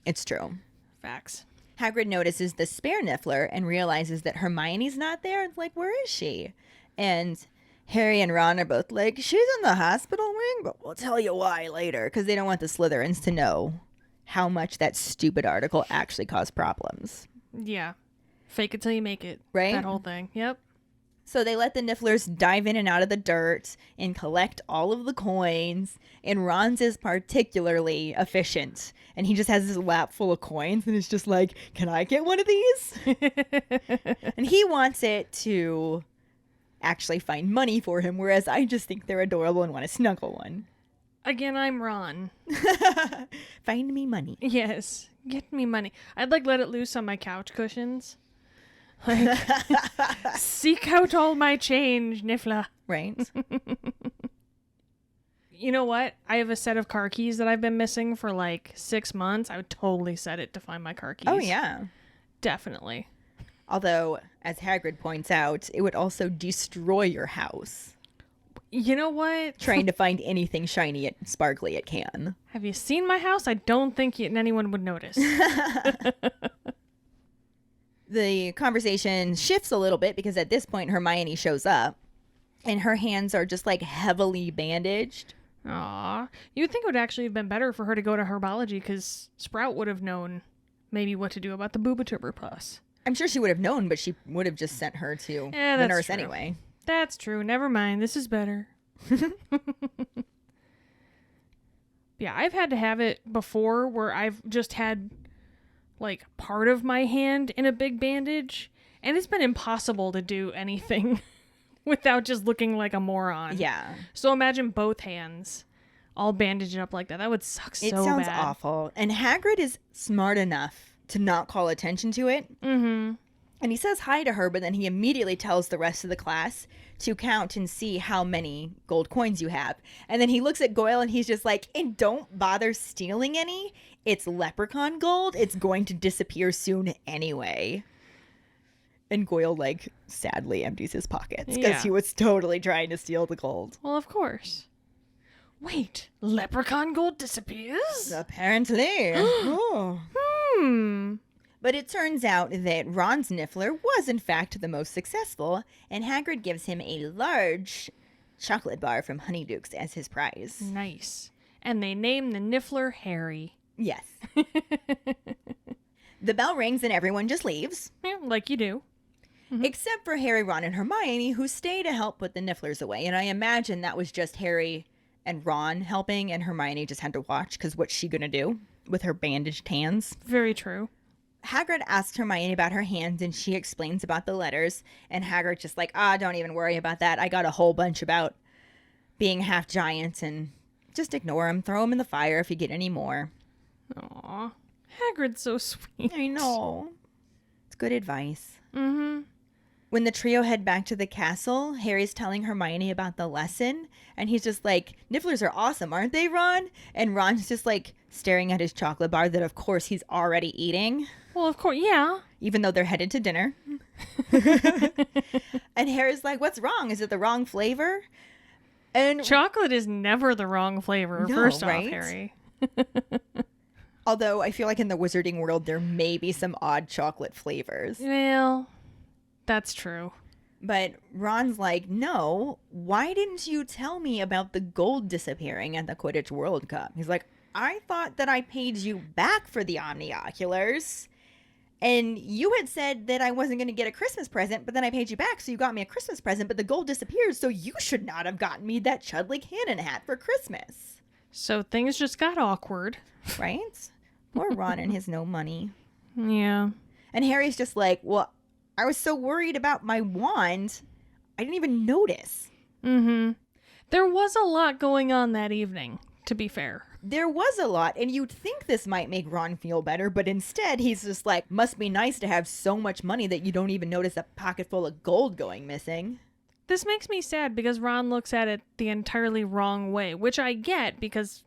[SPEAKER 1] It's true.
[SPEAKER 2] Facts.
[SPEAKER 1] Hagrid notices the spare niffler and realizes that Hermione's not there. It's like, where is she? And Harry and Ron are both like, she's in the hospital wing, but we'll tell you why later, because they don't want the Slytherins to know how much that stupid article actually caused problems.
[SPEAKER 2] Yeah. Fake it till you make it.
[SPEAKER 1] Right?
[SPEAKER 2] That whole thing. Yep.
[SPEAKER 1] So they let the nifflers dive in and out of the dirt and collect all of the coins. And Ron's is particularly efficient. And he just has his lap full of coins and is just like, can I get one of these? And he wants it to actually find money for him, whereas I just think they're adorable and want to snuggle one.
[SPEAKER 2] Again, I'm Ron.
[SPEAKER 1] Find me money.
[SPEAKER 2] Yes. Get me money. I'd like let it loose on my couch cushions. Like, seek out all my change, Niffler.
[SPEAKER 1] Right?
[SPEAKER 2] You know what? I have a set of car keys that I've been missing for like 6 months. I would totally set it to find my car keys.
[SPEAKER 1] Oh, yeah.
[SPEAKER 2] Definitely.
[SPEAKER 1] Although, as Hagrid points out, it would also destroy your house.
[SPEAKER 2] You know what?
[SPEAKER 1] Trying to find anything shiny and sparkly it can.
[SPEAKER 2] Have you seen my house? I don't think anyone would notice.
[SPEAKER 1] The conversation shifts a little bit because at this point Hermione shows up and her hands are just like heavily bandaged.
[SPEAKER 2] Aw. You'd think it would actually have been better for her to go to herbology because Sprout would have known maybe what to do about the boobotuberculosis.
[SPEAKER 1] I'm sure she would have known, but she would have just sent her to the
[SPEAKER 2] that's
[SPEAKER 1] nurse
[SPEAKER 2] true.
[SPEAKER 1] anyway.
[SPEAKER 2] That's true. Never mind. This is better. Yeah, I've had to have it before where I've just had like part of my hand in a big bandage, and it's been impossible to do anything without just looking like a moron.
[SPEAKER 1] Yeah.
[SPEAKER 2] So imagine both hands all bandaged up like that. That would suck so bad.
[SPEAKER 1] It sounds awful. And Hagrid is smart enough to not call attention to it.
[SPEAKER 2] Mm-hmm.
[SPEAKER 1] And he says hi to her, but then he immediately tells the rest of the class to count and see how many gold coins you have. And then he looks at Goyle and he's just like, and don't bother stealing any. It's leprechaun gold. It's going to disappear soon anyway. And Goyle, like, sadly empties his pockets because he was totally trying to steal the gold.
[SPEAKER 2] Well, of course. Wait, leprechaun gold disappears?
[SPEAKER 1] Apparently. Oh. But it turns out that Ron's Niffler was, in fact, the most successful, and Hagrid gives him a large chocolate bar from Honeydukes as his prize.
[SPEAKER 2] Nice. And they name the Niffler Harry.
[SPEAKER 1] Yes. The bell rings and everyone just leaves.
[SPEAKER 2] Yeah, like you do.
[SPEAKER 1] Except for Harry, Ron, and Hermione, who stay to help put the Nifflers away. And I imagine that was just Harry and Ron helping, and Hermione just had to watch, because what's she going to do with her bandaged hands?
[SPEAKER 2] Very true.
[SPEAKER 1] Hagrid asks Hermione about her hands, and she explains about the letters. And Hagrid's just like, don't even worry about that. I got a whole bunch about being half giant, and just ignore them. Throw them in the fire if you get any more.
[SPEAKER 2] Aw, Hagrid's so sweet.
[SPEAKER 1] I know. It's good advice.
[SPEAKER 2] Mm-hmm.
[SPEAKER 1] When the trio head back to the castle, Harry's telling Hermione about the lesson, and he's just like, Nifflers are awesome, aren't they, Ron? And Ron's just like staring at his chocolate bar that, of course, he's already eating.
[SPEAKER 2] Well, of course, yeah.
[SPEAKER 1] Even though they're headed to dinner. And Harry's like, what's wrong? Is it the wrong flavor? And
[SPEAKER 2] Chocolate is never the wrong flavor,
[SPEAKER 1] No,
[SPEAKER 2] first
[SPEAKER 1] right?
[SPEAKER 2] off, Harry.
[SPEAKER 1] although I feel like in the wizarding world, there may be some odd chocolate flavors.
[SPEAKER 2] Well, that's true.
[SPEAKER 1] But Ron's like, no, why didn't you tell me about the gold disappearing at the Quidditch World Cup? He's like, I thought that I paid you back for the Omnioculars. And you had said that I wasn't going to get a Christmas present, but then I paid you back, so you got me a Christmas present, but the gold disappeared, so you should not have gotten me that Chudley Cannon hat for Christmas.
[SPEAKER 2] So things just got awkward.
[SPEAKER 1] Right? Poor Ron and his no money.
[SPEAKER 2] Yeah.
[SPEAKER 1] And Harry's just like, well, I was so worried about my wand, I didn't even notice.
[SPEAKER 2] Mm-hmm. There was a lot going on that evening, to be fair.
[SPEAKER 1] There was a lot, and you'd think this might make Ron feel better, but instead he's just like, must be nice to have so much money that you don't even notice a pocket full of gold going missing.
[SPEAKER 2] This makes me sad because Ron looks at it the entirely wrong way, which I get because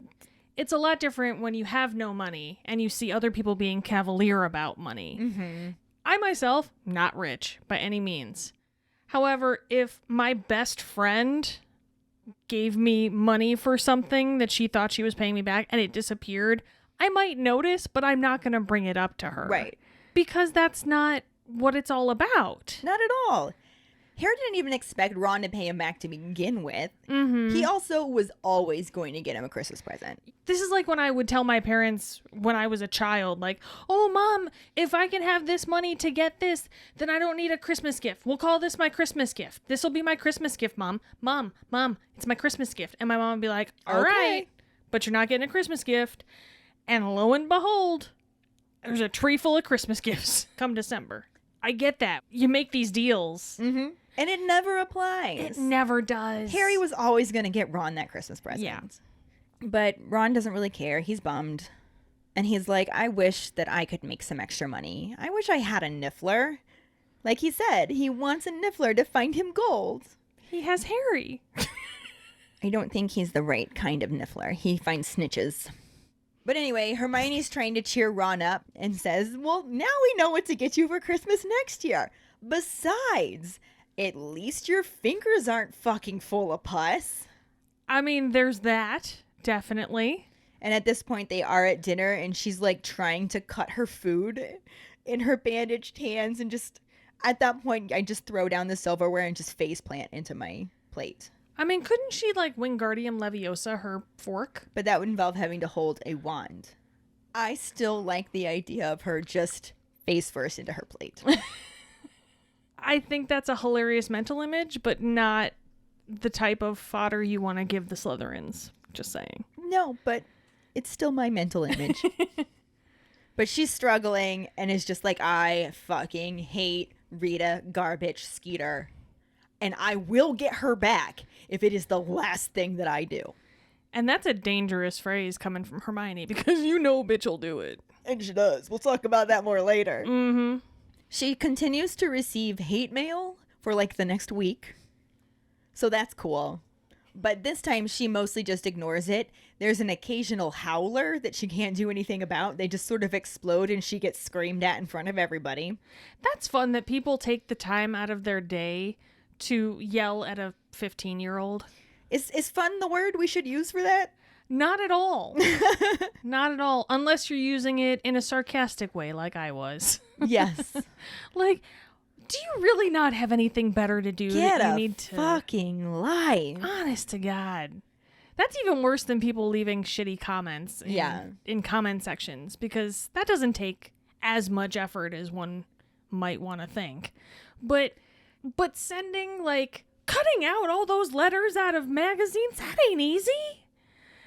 [SPEAKER 2] it's a lot different when you have no money and you see other people being cavalier about money.
[SPEAKER 1] Mm-hmm.
[SPEAKER 2] I myself, not rich by any means. However, if my best friend gave me money for something that she thought she was paying me back and it disappeared, I might notice, but I'm not going to bring it up to her.
[SPEAKER 1] Right.
[SPEAKER 2] Because that's not what it's all about.
[SPEAKER 1] Not at all. Harry didn't even expect Ron to pay him back to begin with.
[SPEAKER 2] Mm-hmm.
[SPEAKER 1] He also was always going to get him a Christmas present.
[SPEAKER 2] This is like when I would tell my parents when I was a child, like, oh, Mom, if I can have this money to get this, then I don't need a Christmas gift. We'll call this my Christmas gift. This will be my Christmas gift, Mom. Mom, it's my Christmas gift. And my mom would be like, all right, but you're not getting a Christmas gift. And lo and behold, there's a tree full of Christmas gifts come December. I get that. You make these deals.
[SPEAKER 1] Mm-hmm. And it never applies.
[SPEAKER 2] It never does.
[SPEAKER 1] Harry was always going to get Ron that Christmas present.
[SPEAKER 2] Yeah.
[SPEAKER 1] But Ron doesn't really care. He's bummed. And he's like, I wish that I could make some extra money. I wish I had a Niffler. Like he said, he wants a Niffler to find him gold.
[SPEAKER 2] He has Harry.
[SPEAKER 1] I don't think he's the right kind of Niffler. He finds snitches. But anyway, Hermione's trying to cheer Ron up and says, well, now we know what to get you for Christmas next year. Besides, at least your fingers aren't fucking full of pus.
[SPEAKER 2] I mean, there's that, definitely.
[SPEAKER 1] And at this point, they are at dinner, and she's, like, trying to cut her food in her bandaged hands. And just, at that point, I just throw down the silverware and just faceplant into my plate.
[SPEAKER 2] I mean, couldn't she, like, Wingardium Leviosa her fork?
[SPEAKER 1] But that would involve having to hold a wand. I still like the idea of her just face first into her plate.
[SPEAKER 2] I think that's a hilarious mental image, but not the type of fodder you want to give the Slytherins. Just saying.
[SPEAKER 1] No, but it's still my mental image. But she's struggling and is just like, I fucking hate Rita Garbage Skeeter. And I will get her back if it is the last thing that I do.
[SPEAKER 2] And that's a dangerous phrase coming from Hermione because you know bitch will do it.
[SPEAKER 1] And she does. We'll talk about that more later.
[SPEAKER 2] Mm-hmm.
[SPEAKER 1] She continues to receive hate mail for like the next week. So that's cool. But this time she mostly just ignores it. There's an occasional howler that she can't do anything about. They just sort of explode and she gets screamed at in front of everybody.
[SPEAKER 2] That's fun that people take the time out of their day to yell at a 15-year-old.
[SPEAKER 1] Is fun the word we should use for that?
[SPEAKER 2] Not at all. Not at all. Unless you're using it in a sarcastic way like I was.
[SPEAKER 1] Yes.
[SPEAKER 2] Like, do you really not have anything better to do
[SPEAKER 1] Get
[SPEAKER 2] that you
[SPEAKER 1] a
[SPEAKER 2] need to
[SPEAKER 1] fucking life.
[SPEAKER 2] Honest to God. That's even worse than people leaving shitty comments in comment sections, because that doesn't take as much effort as one might want to think. But sending, like, cutting out all those letters out of magazines, that ain't easy.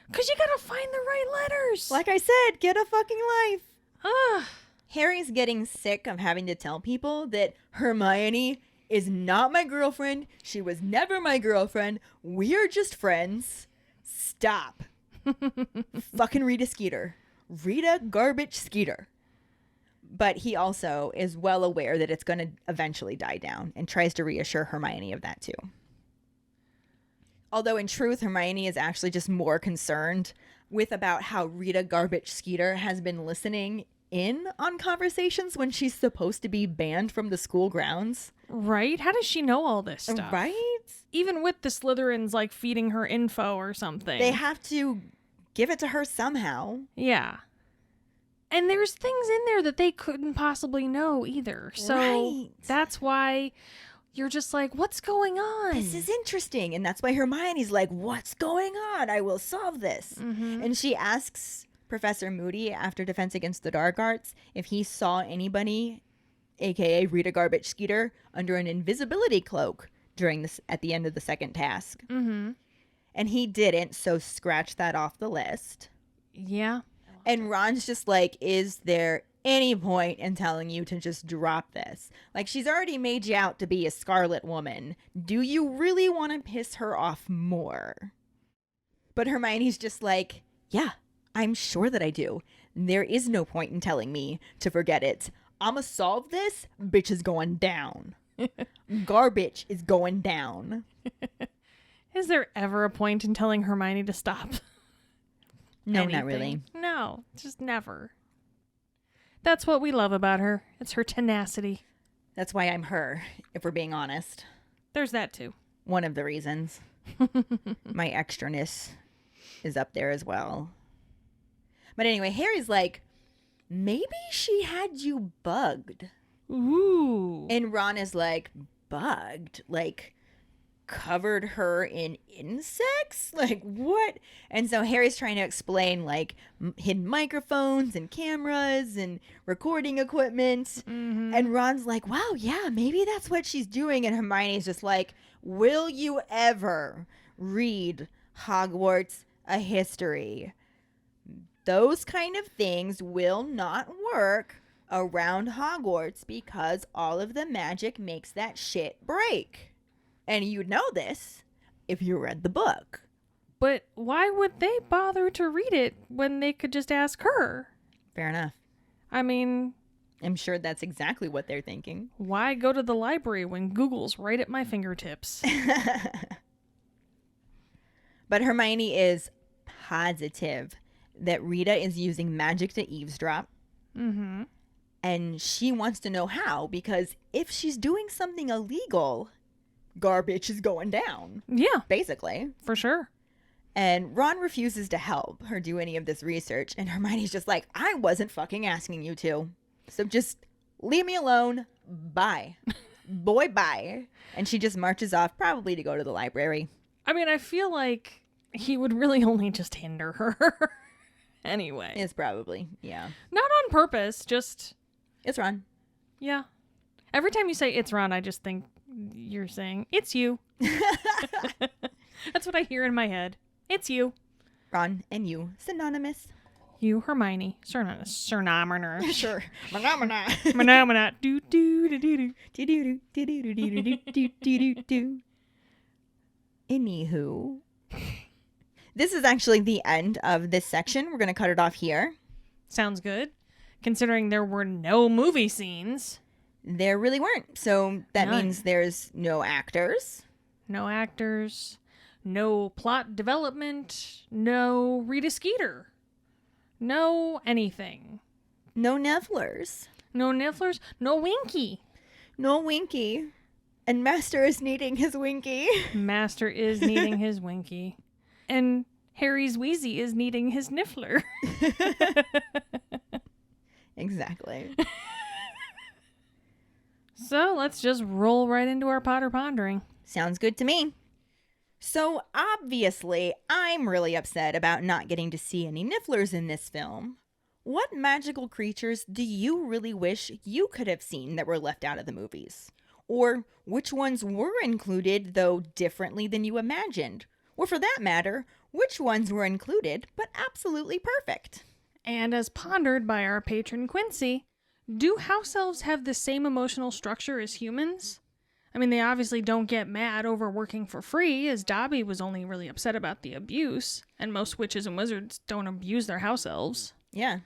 [SPEAKER 2] Because you gotta find the right letters.
[SPEAKER 1] Like I said, get a fucking life.
[SPEAKER 2] Ugh.
[SPEAKER 1] Harry's getting sick of having to tell people that Hermione is not my girlfriend. She was never my girlfriend. We're just friends. Stop. Fucking Rita Skeeter. Rita Garbage Skeeter. But he also is well aware that it's going to eventually die down and tries to reassure Hermione of that too. Although in truth, Hermione is actually just more concerned with about how Rita Garbage Skeeter has been listening in on conversations when she's supposed to be banned from the school grounds.
[SPEAKER 2] Right? How does she know all this stuff?
[SPEAKER 1] Right?
[SPEAKER 2] Even with the Slytherins, like, feeding her info or something.
[SPEAKER 1] They have to give it to her somehow.
[SPEAKER 2] Yeah. And there's things in there that they couldn't possibly know either. So
[SPEAKER 1] Right.
[SPEAKER 2] that's why you're just like, what's going on?
[SPEAKER 1] This is interesting. And that's why Hermione's like, what's going on? I will solve this.
[SPEAKER 2] Mm-hmm.
[SPEAKER 1] And she asks Professor Moody after Defense Against the Dark Arts if he saw anybody, aka Rita Garbage Skeeter, under an invisibility cloak during this at the end of the second task.
[SPEAKER 2] Mm-hmm.
[SPEAKER 1] And he didn't, so scratch that off the list.
[SPEAKER 2] Yeah.
[SPEAKER 1] And Ron's just like, is there any point in telling you to just drop this? Like, she's already made you out to be a Scarlet Woman. Do you really want to piss her off more? But Hermione's just like, yeah, I'm sure that I do. There is no point in telling me to forget it. I'ma solve this. Bitch is going down. Garbage is going down.
[SPEAKER 2] Is there ever a point in telling Hermione to stop?
[SPEAKER 1] No, not
[SPEAKER 2] Anything?
[SPEAKER 1] really.
[SPEAKER 2] No, just never. That's what we love about her. It's her tenacity.
[SPEAKER 1] That's why I'm her, if we're being honest.
[SPEAKER 2] There's that too.
[SPEAKER 1] One of the reasons. My extraness is up there as well. But anyway, Harry's like, maybe she had you bugged.
[SPEAKER 2] Ooh.
[SPEAKER 1] And Ron is like, bugged? Like, covered her in insects? Like, what? And so Harry's trying to explain, like, hidden microphones and cameras and recording equipment.
[SPEAKER 2] Mm-hmm.
[SPEAKER 1] And Ron's like, wow, yeah, maybe that's what she's doing. And Hermione's just like, will you ever read Hogwarts A History? Those kind of things will not work around Hogwarts because all of the magic makes that shit break. And you'd know this if you read the book.
[SPEAKER 2] But why would they bother to read it when they could just ask her?
[SPEAKER 1] Fair enough.
[SPEAKER 2] I mean,
[SPEAKER 1] I'm sure that's exactly what they're thinking.
[SPEAKER 2] why go to the library when Google's right at my fingertips?
[SPEAKER 1] But Hermione is positive that Rita is using magic to eavesdrop.
[SPEAKER 2] Mm-hmm.
[SPEAKER 1] And she wants to know how, because if she's doing something illegal, garbage is going down,
[SPEAKER 2] Yeah,
[SPEAKER 1] basically.
[SPEAKER 2] for sure.
[SPEAKER 1] And Ron refuses to help her do any of this research. And Hermione's just like, I wasn't fucking asking you to. So just leave me alone. Bye. Boy, bye. And she just marches off, probably to go to the library.
[SPEAKER 2] I mean, I feel like he would really only just hinder her. Anyway.
[SPEAKER 1] It's probably, yeah.
[SPEAKER 2] Not on purpose, just...
[SPEAKER 1] It's Ron.
[SPEAKER 2] Yeah. Every time you say it's Ron, I just think you're saying, it's you. That's what I hear in my head. It's you.
[SPEAKER 1] Ron and you. Synonymous.
[SPEAKER 2] You, Hermione. Surnaminer.
[SPEAKER 1] Sure. Phenomena.
[SPEAKER 2] Phenomena. Do do do do do.
[SPEAKER 1] Do do do do do do do do do do. Anywho, this is actually the end of this section. We're gonna cut it off here.
[SPEAKER 2] Sounds good. Considering there were no movie scenes.
[SPEAKER 1] There really weren't. So that
[SPEAKER 2] None.
[SPEAKER 1] means there's no actors.
[SPEAKER 2] No actors. No plot development. No Rita Skeeter. No anything.
[SPEAKER 1] No Nifflers.
[SPEAKER 2] No Nifflers. No Winky.
[SPEAKER 1] No Winky. And Master is needing his Winky.
[SPEAKER 2] Master is needing his Winky. And Harry's Wheezy is needing his Niffler.
[SPEAKER 1] Exactly.
[SPEAKER 2] So let's just roll right into our Potter Pondering.
[SPEAKER 1] Sounds good to me. So obviously, I'm really upset about not getting to see any Nifflers in this film. What magical creatures do you really wish you could have seen that were left out of the movies? Or which ones were included, though differently than you imagined? Or for that matter, which ones were included but absolutely perfect?
[SPEAKER 2] And as pondered by our patron Quincy, do house elves have the same emotional structure as humans? I mean, they obviously don't get mad over working for free, as Dobby was only really upset about the abuse, and most witches and wizards don't abuse their house elves.
[SPEAKER 1] Yeah.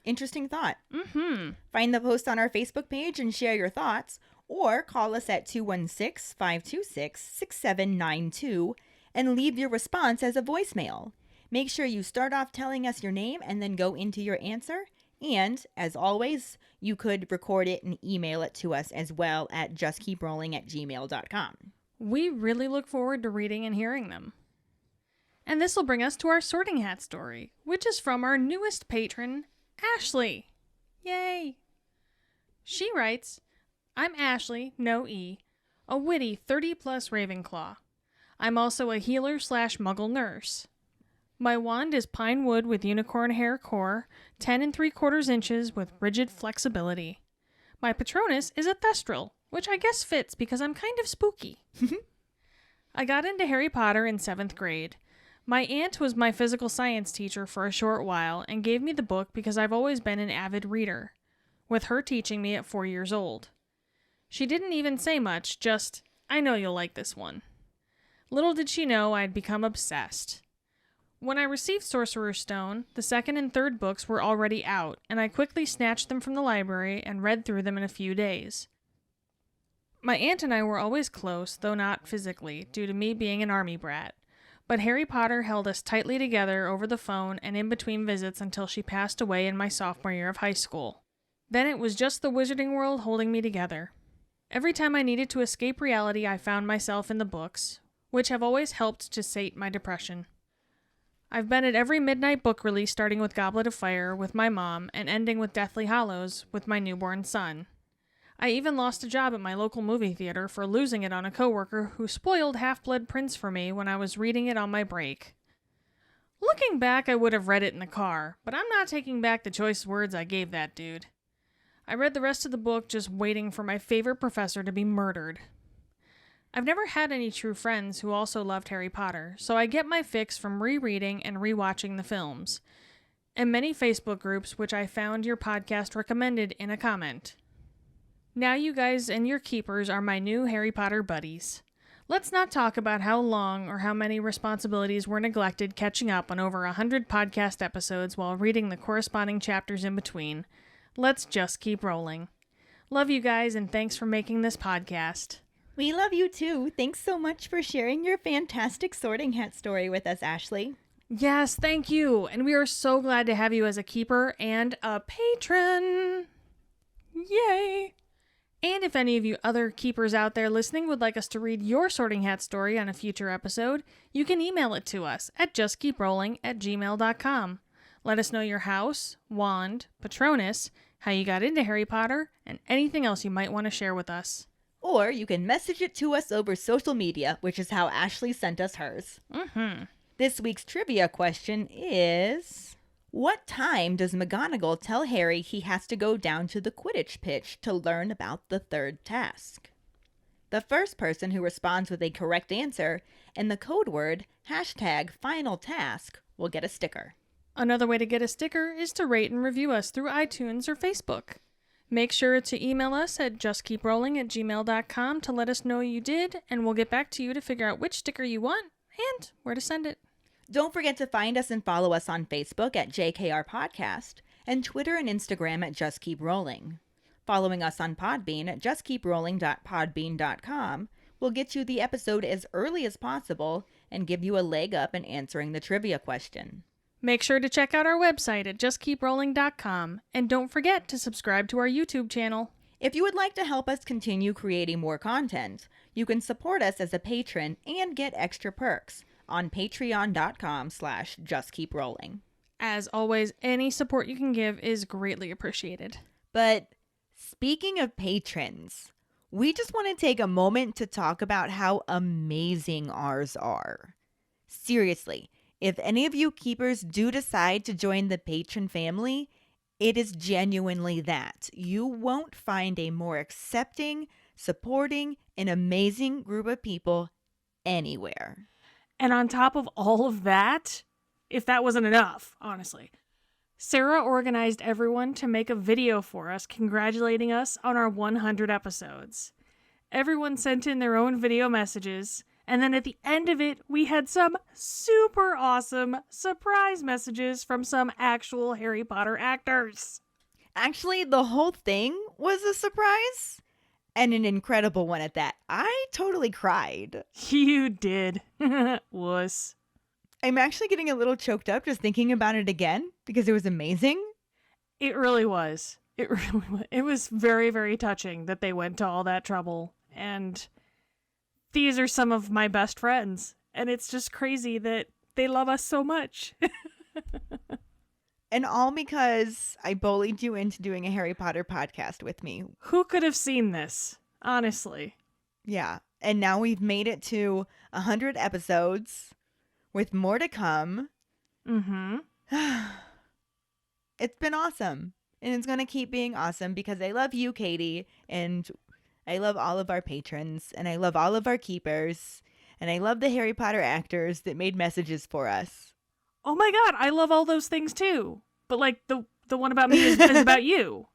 [SPEAKER 1] Interesting thought.
[SPEAKER 2] Mm-hmm.
[SPEAKER 1] Find the post on our Facebook page and share your thoughts, or call us at 216-526-6792 and leave your response as a voicemail. Make sure you start off telling us your name and then go into your answer. And, as always, you could record it and email it to us as well at justkeeprolling@gmail.com.
[SPEAKER 2] We really look forward to reading and hearing them. And this will bring us to our Sorting Hat story, which is from our newest patron, Ashley. Yay! She writes, I'm Ashley, no E, a witty 30-plus Ravenclaw. I'm also a healer/muggle nurse. My wand is pine wood with unicorn hair core, 10 3/4 inches with rigid flexibility. My Patronus is a thestral, which I guess fits because I'm kind of spooky. I got into Harry Potter in 7th grade. My aunt was my physical science teacher for a short while and gave me the book because I've always been an avid reader, with her teaching me at 4 years old. She didn't even say much, just, I know you'll like this one. Little did she know I'd become obsessed. When I received Sorcerer's Stone, the 2nd and 3rd books were already out, and I quickly snatched them from the library and read through them in a few days. My aunt and I were always close, though not physically, due to me being an army brat, but Harry Potter held us tightly together over the phone and in between visits until she passed away in my sophomore year of high school. Then it was just the wizarding world holding me together. Every time I needed to escape reality, I found myself in the books, which have always helped to sate my depression. I've been at every midnight book release starting with Goblet of Fire with my mom and ending with Deathly Hallows with my newborn son. I even lost a job at my local movie theater for losing it on a coworker who spoiled Half-Blood Prince for me when I was reading it on my break. Looking back, I would have read it in the car, but I'm not taking back the choice words I gave that dude. I read the rest of the book just waiting for my favorite professor to be murdered. I've never had any true friends who also loved Harry Potter, so I get my fix from rereading and rewatching the films, and many Facebook groups which I found your podcast recommended in a comment. Now you guys and your keepers are my new Harry Potter buddies. Let's not talk about how long or how many responsibilities were neglected catching up on over 100 podcast episodes while reading the corresponding chapters in between. Let's just keep rolling. Love you guys and thanks for making this podcast.
[SPEAKER 1] We love you too. Thanks so much for sharing your fantastic Sorting Hat story with us, Ashley.
[SPEAKER 2] Yes, thank you. And we are so glad to have you as a keeper and a patron. Yay! And if any of you other keepers out there listening would like us to read your Sorting Hat story on a future episode, you can email it to us at justkeeprolling@gmail.com. Let us know your house, wand, Patronus, how you got into Harry Potter, and anything else you might want to share with us.
[SPEAKER 1] Or you can message it to us over social media, which is how Ashley sent us hers.
[SPEAKER 2] Mm-hmm.
[SPEAKER 1] This week's trivia question is, What time does McGonagall tell Harry he has to go down to the Quidditch pitch to learn about the third task? The first person who responds with a correct answer and the code word #FinalTask will get a sticker.
[SPEAKER 2] Another way to get a sticker is to rate and review us through iTunes or Facebook. Make sure to email us at justkeeprolling@gmail.com to let us know you did, and we'll get back to you to figure out which sticker you want and where to send it.
[SPEAKER 1] Don't forget to find us and follow us on Facebook at JKR Podcast and Twitter and Instagram at Just Keep Rolling. Following us on Podbean at justkeeprolling.podbean.com will get you the episode as early as possible and give you a leg up in answering the trivia question.
[SPEAKER 2] Make sure to check out our website at justkeeprolling.com, and don't forget to subscribe to our YouTube channel.
[SPEAKER 1] If you would like to help us continue creating more content, you can support us as a patron and get extra perks on patreon.com/justkeeprolling.
[SPEAKER 2] As always, any support you can give is greatly appreciated.
[SPEAKER 1] But speaking of patrons, we just want to take a moment to talk about how amazing ours are. Seriously, if any of you keepers do decide to join the patron family, it is genuinely that. You won't find a more accepting, supporting, and amazing group of people anywhere.
[SPEAKER 2] And on top of all of that, if that wasn't enough, honestly, Sara organized everyone to make a video for us congratulating us on our 100 episodes. Everyone sent in their own video messages, and then at the end of it, we had some super awesome surprise messages from some actual Harry Potter actors.
[SPEAKER 1] Actually, the whole thing was a surprise, and an incredible one at that. I totally cried.
[SPEAKER 2] You did. Wuss.
[SPEAKER 1] I'm actually getting a little choked up just thinking about it again because it was amazing.
[SPEAKER 2] It really was. It really was. It was very, very touching that they went to all that trouble. And these are some of my best friends. And it's just crazy that they love us so much.
[SPEAKER 1] And all because I bullied you into doing a Harry Potter podcast with me.
[SPEAKER 2] Who could have seen this? Honestly.
[SPEAKER 1] Yeah. And now we've made it to 100 episodes with more to come.
[SPEAKER 2] Mm-hmm.
[SPEAKER 1] It's been awesome. And it's going to keep being awesome because I love you, Kayde, and I love all of our patrons, and I love all of our keepers, and I love the Harry Potter actors that made messages for us.
[SPEAKER 2] Oh my god, I love all those things too. But like the one about me is about you.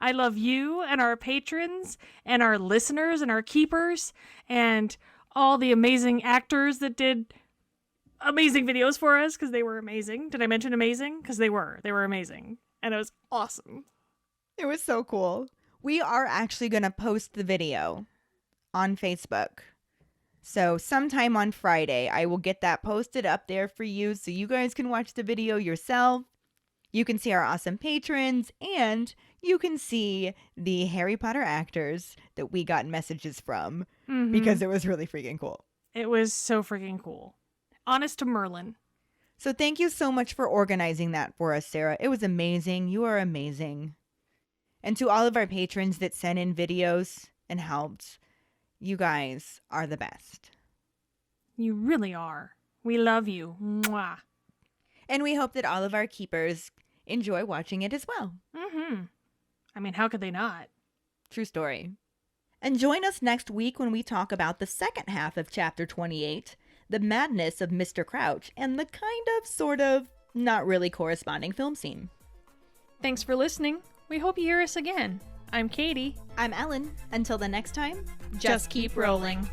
[SPEAKER 2] I love you and our patrons and our listeners and our keepers and all the amazing actors that did amazing videos for us because they were amazing. Did I mention amazing? Because they were. They were amazing. And it was awesome.
[SPEAKER 1] It was so cool. We are actually going to post the video on Facebook. So sometime on Friday, I will get that posted up there for you so you guys can watch the video yourself. You can see our awesome patrons, and you can see the Harry Potter actors that we got messages from because it was really freaking cool.
[SPEAKER 2] It was so freaking cool. Honest to Merlin.
[SPEAKER 1] So thank you so much for organizing that for us, Sara. It was amazing. You are amazing. And to all of our patrons that sent in videos and helped, you guys are the best.
[SPEAKER 2] You really are. We love you. Mwah.
[SPEAKER 1] And we hope that all of our keepers enjoy watching it as well.
[SPEAKER 2] Mm-hmm. I mean, how could they not?
[SPEAKER 1] True story. And join us next week when we talk about the second half of Chapter 28, the madness of Mr. Crouch, and the kind of, sort of, not really corresponding film scene.
[SPEAKER 2] Thanks for listening. We hope you hear us again. I'm Kayde.
[SPEAKER 1] I'm Ellen. Until the next time,
[SPEAKER 2] Just keep rolling.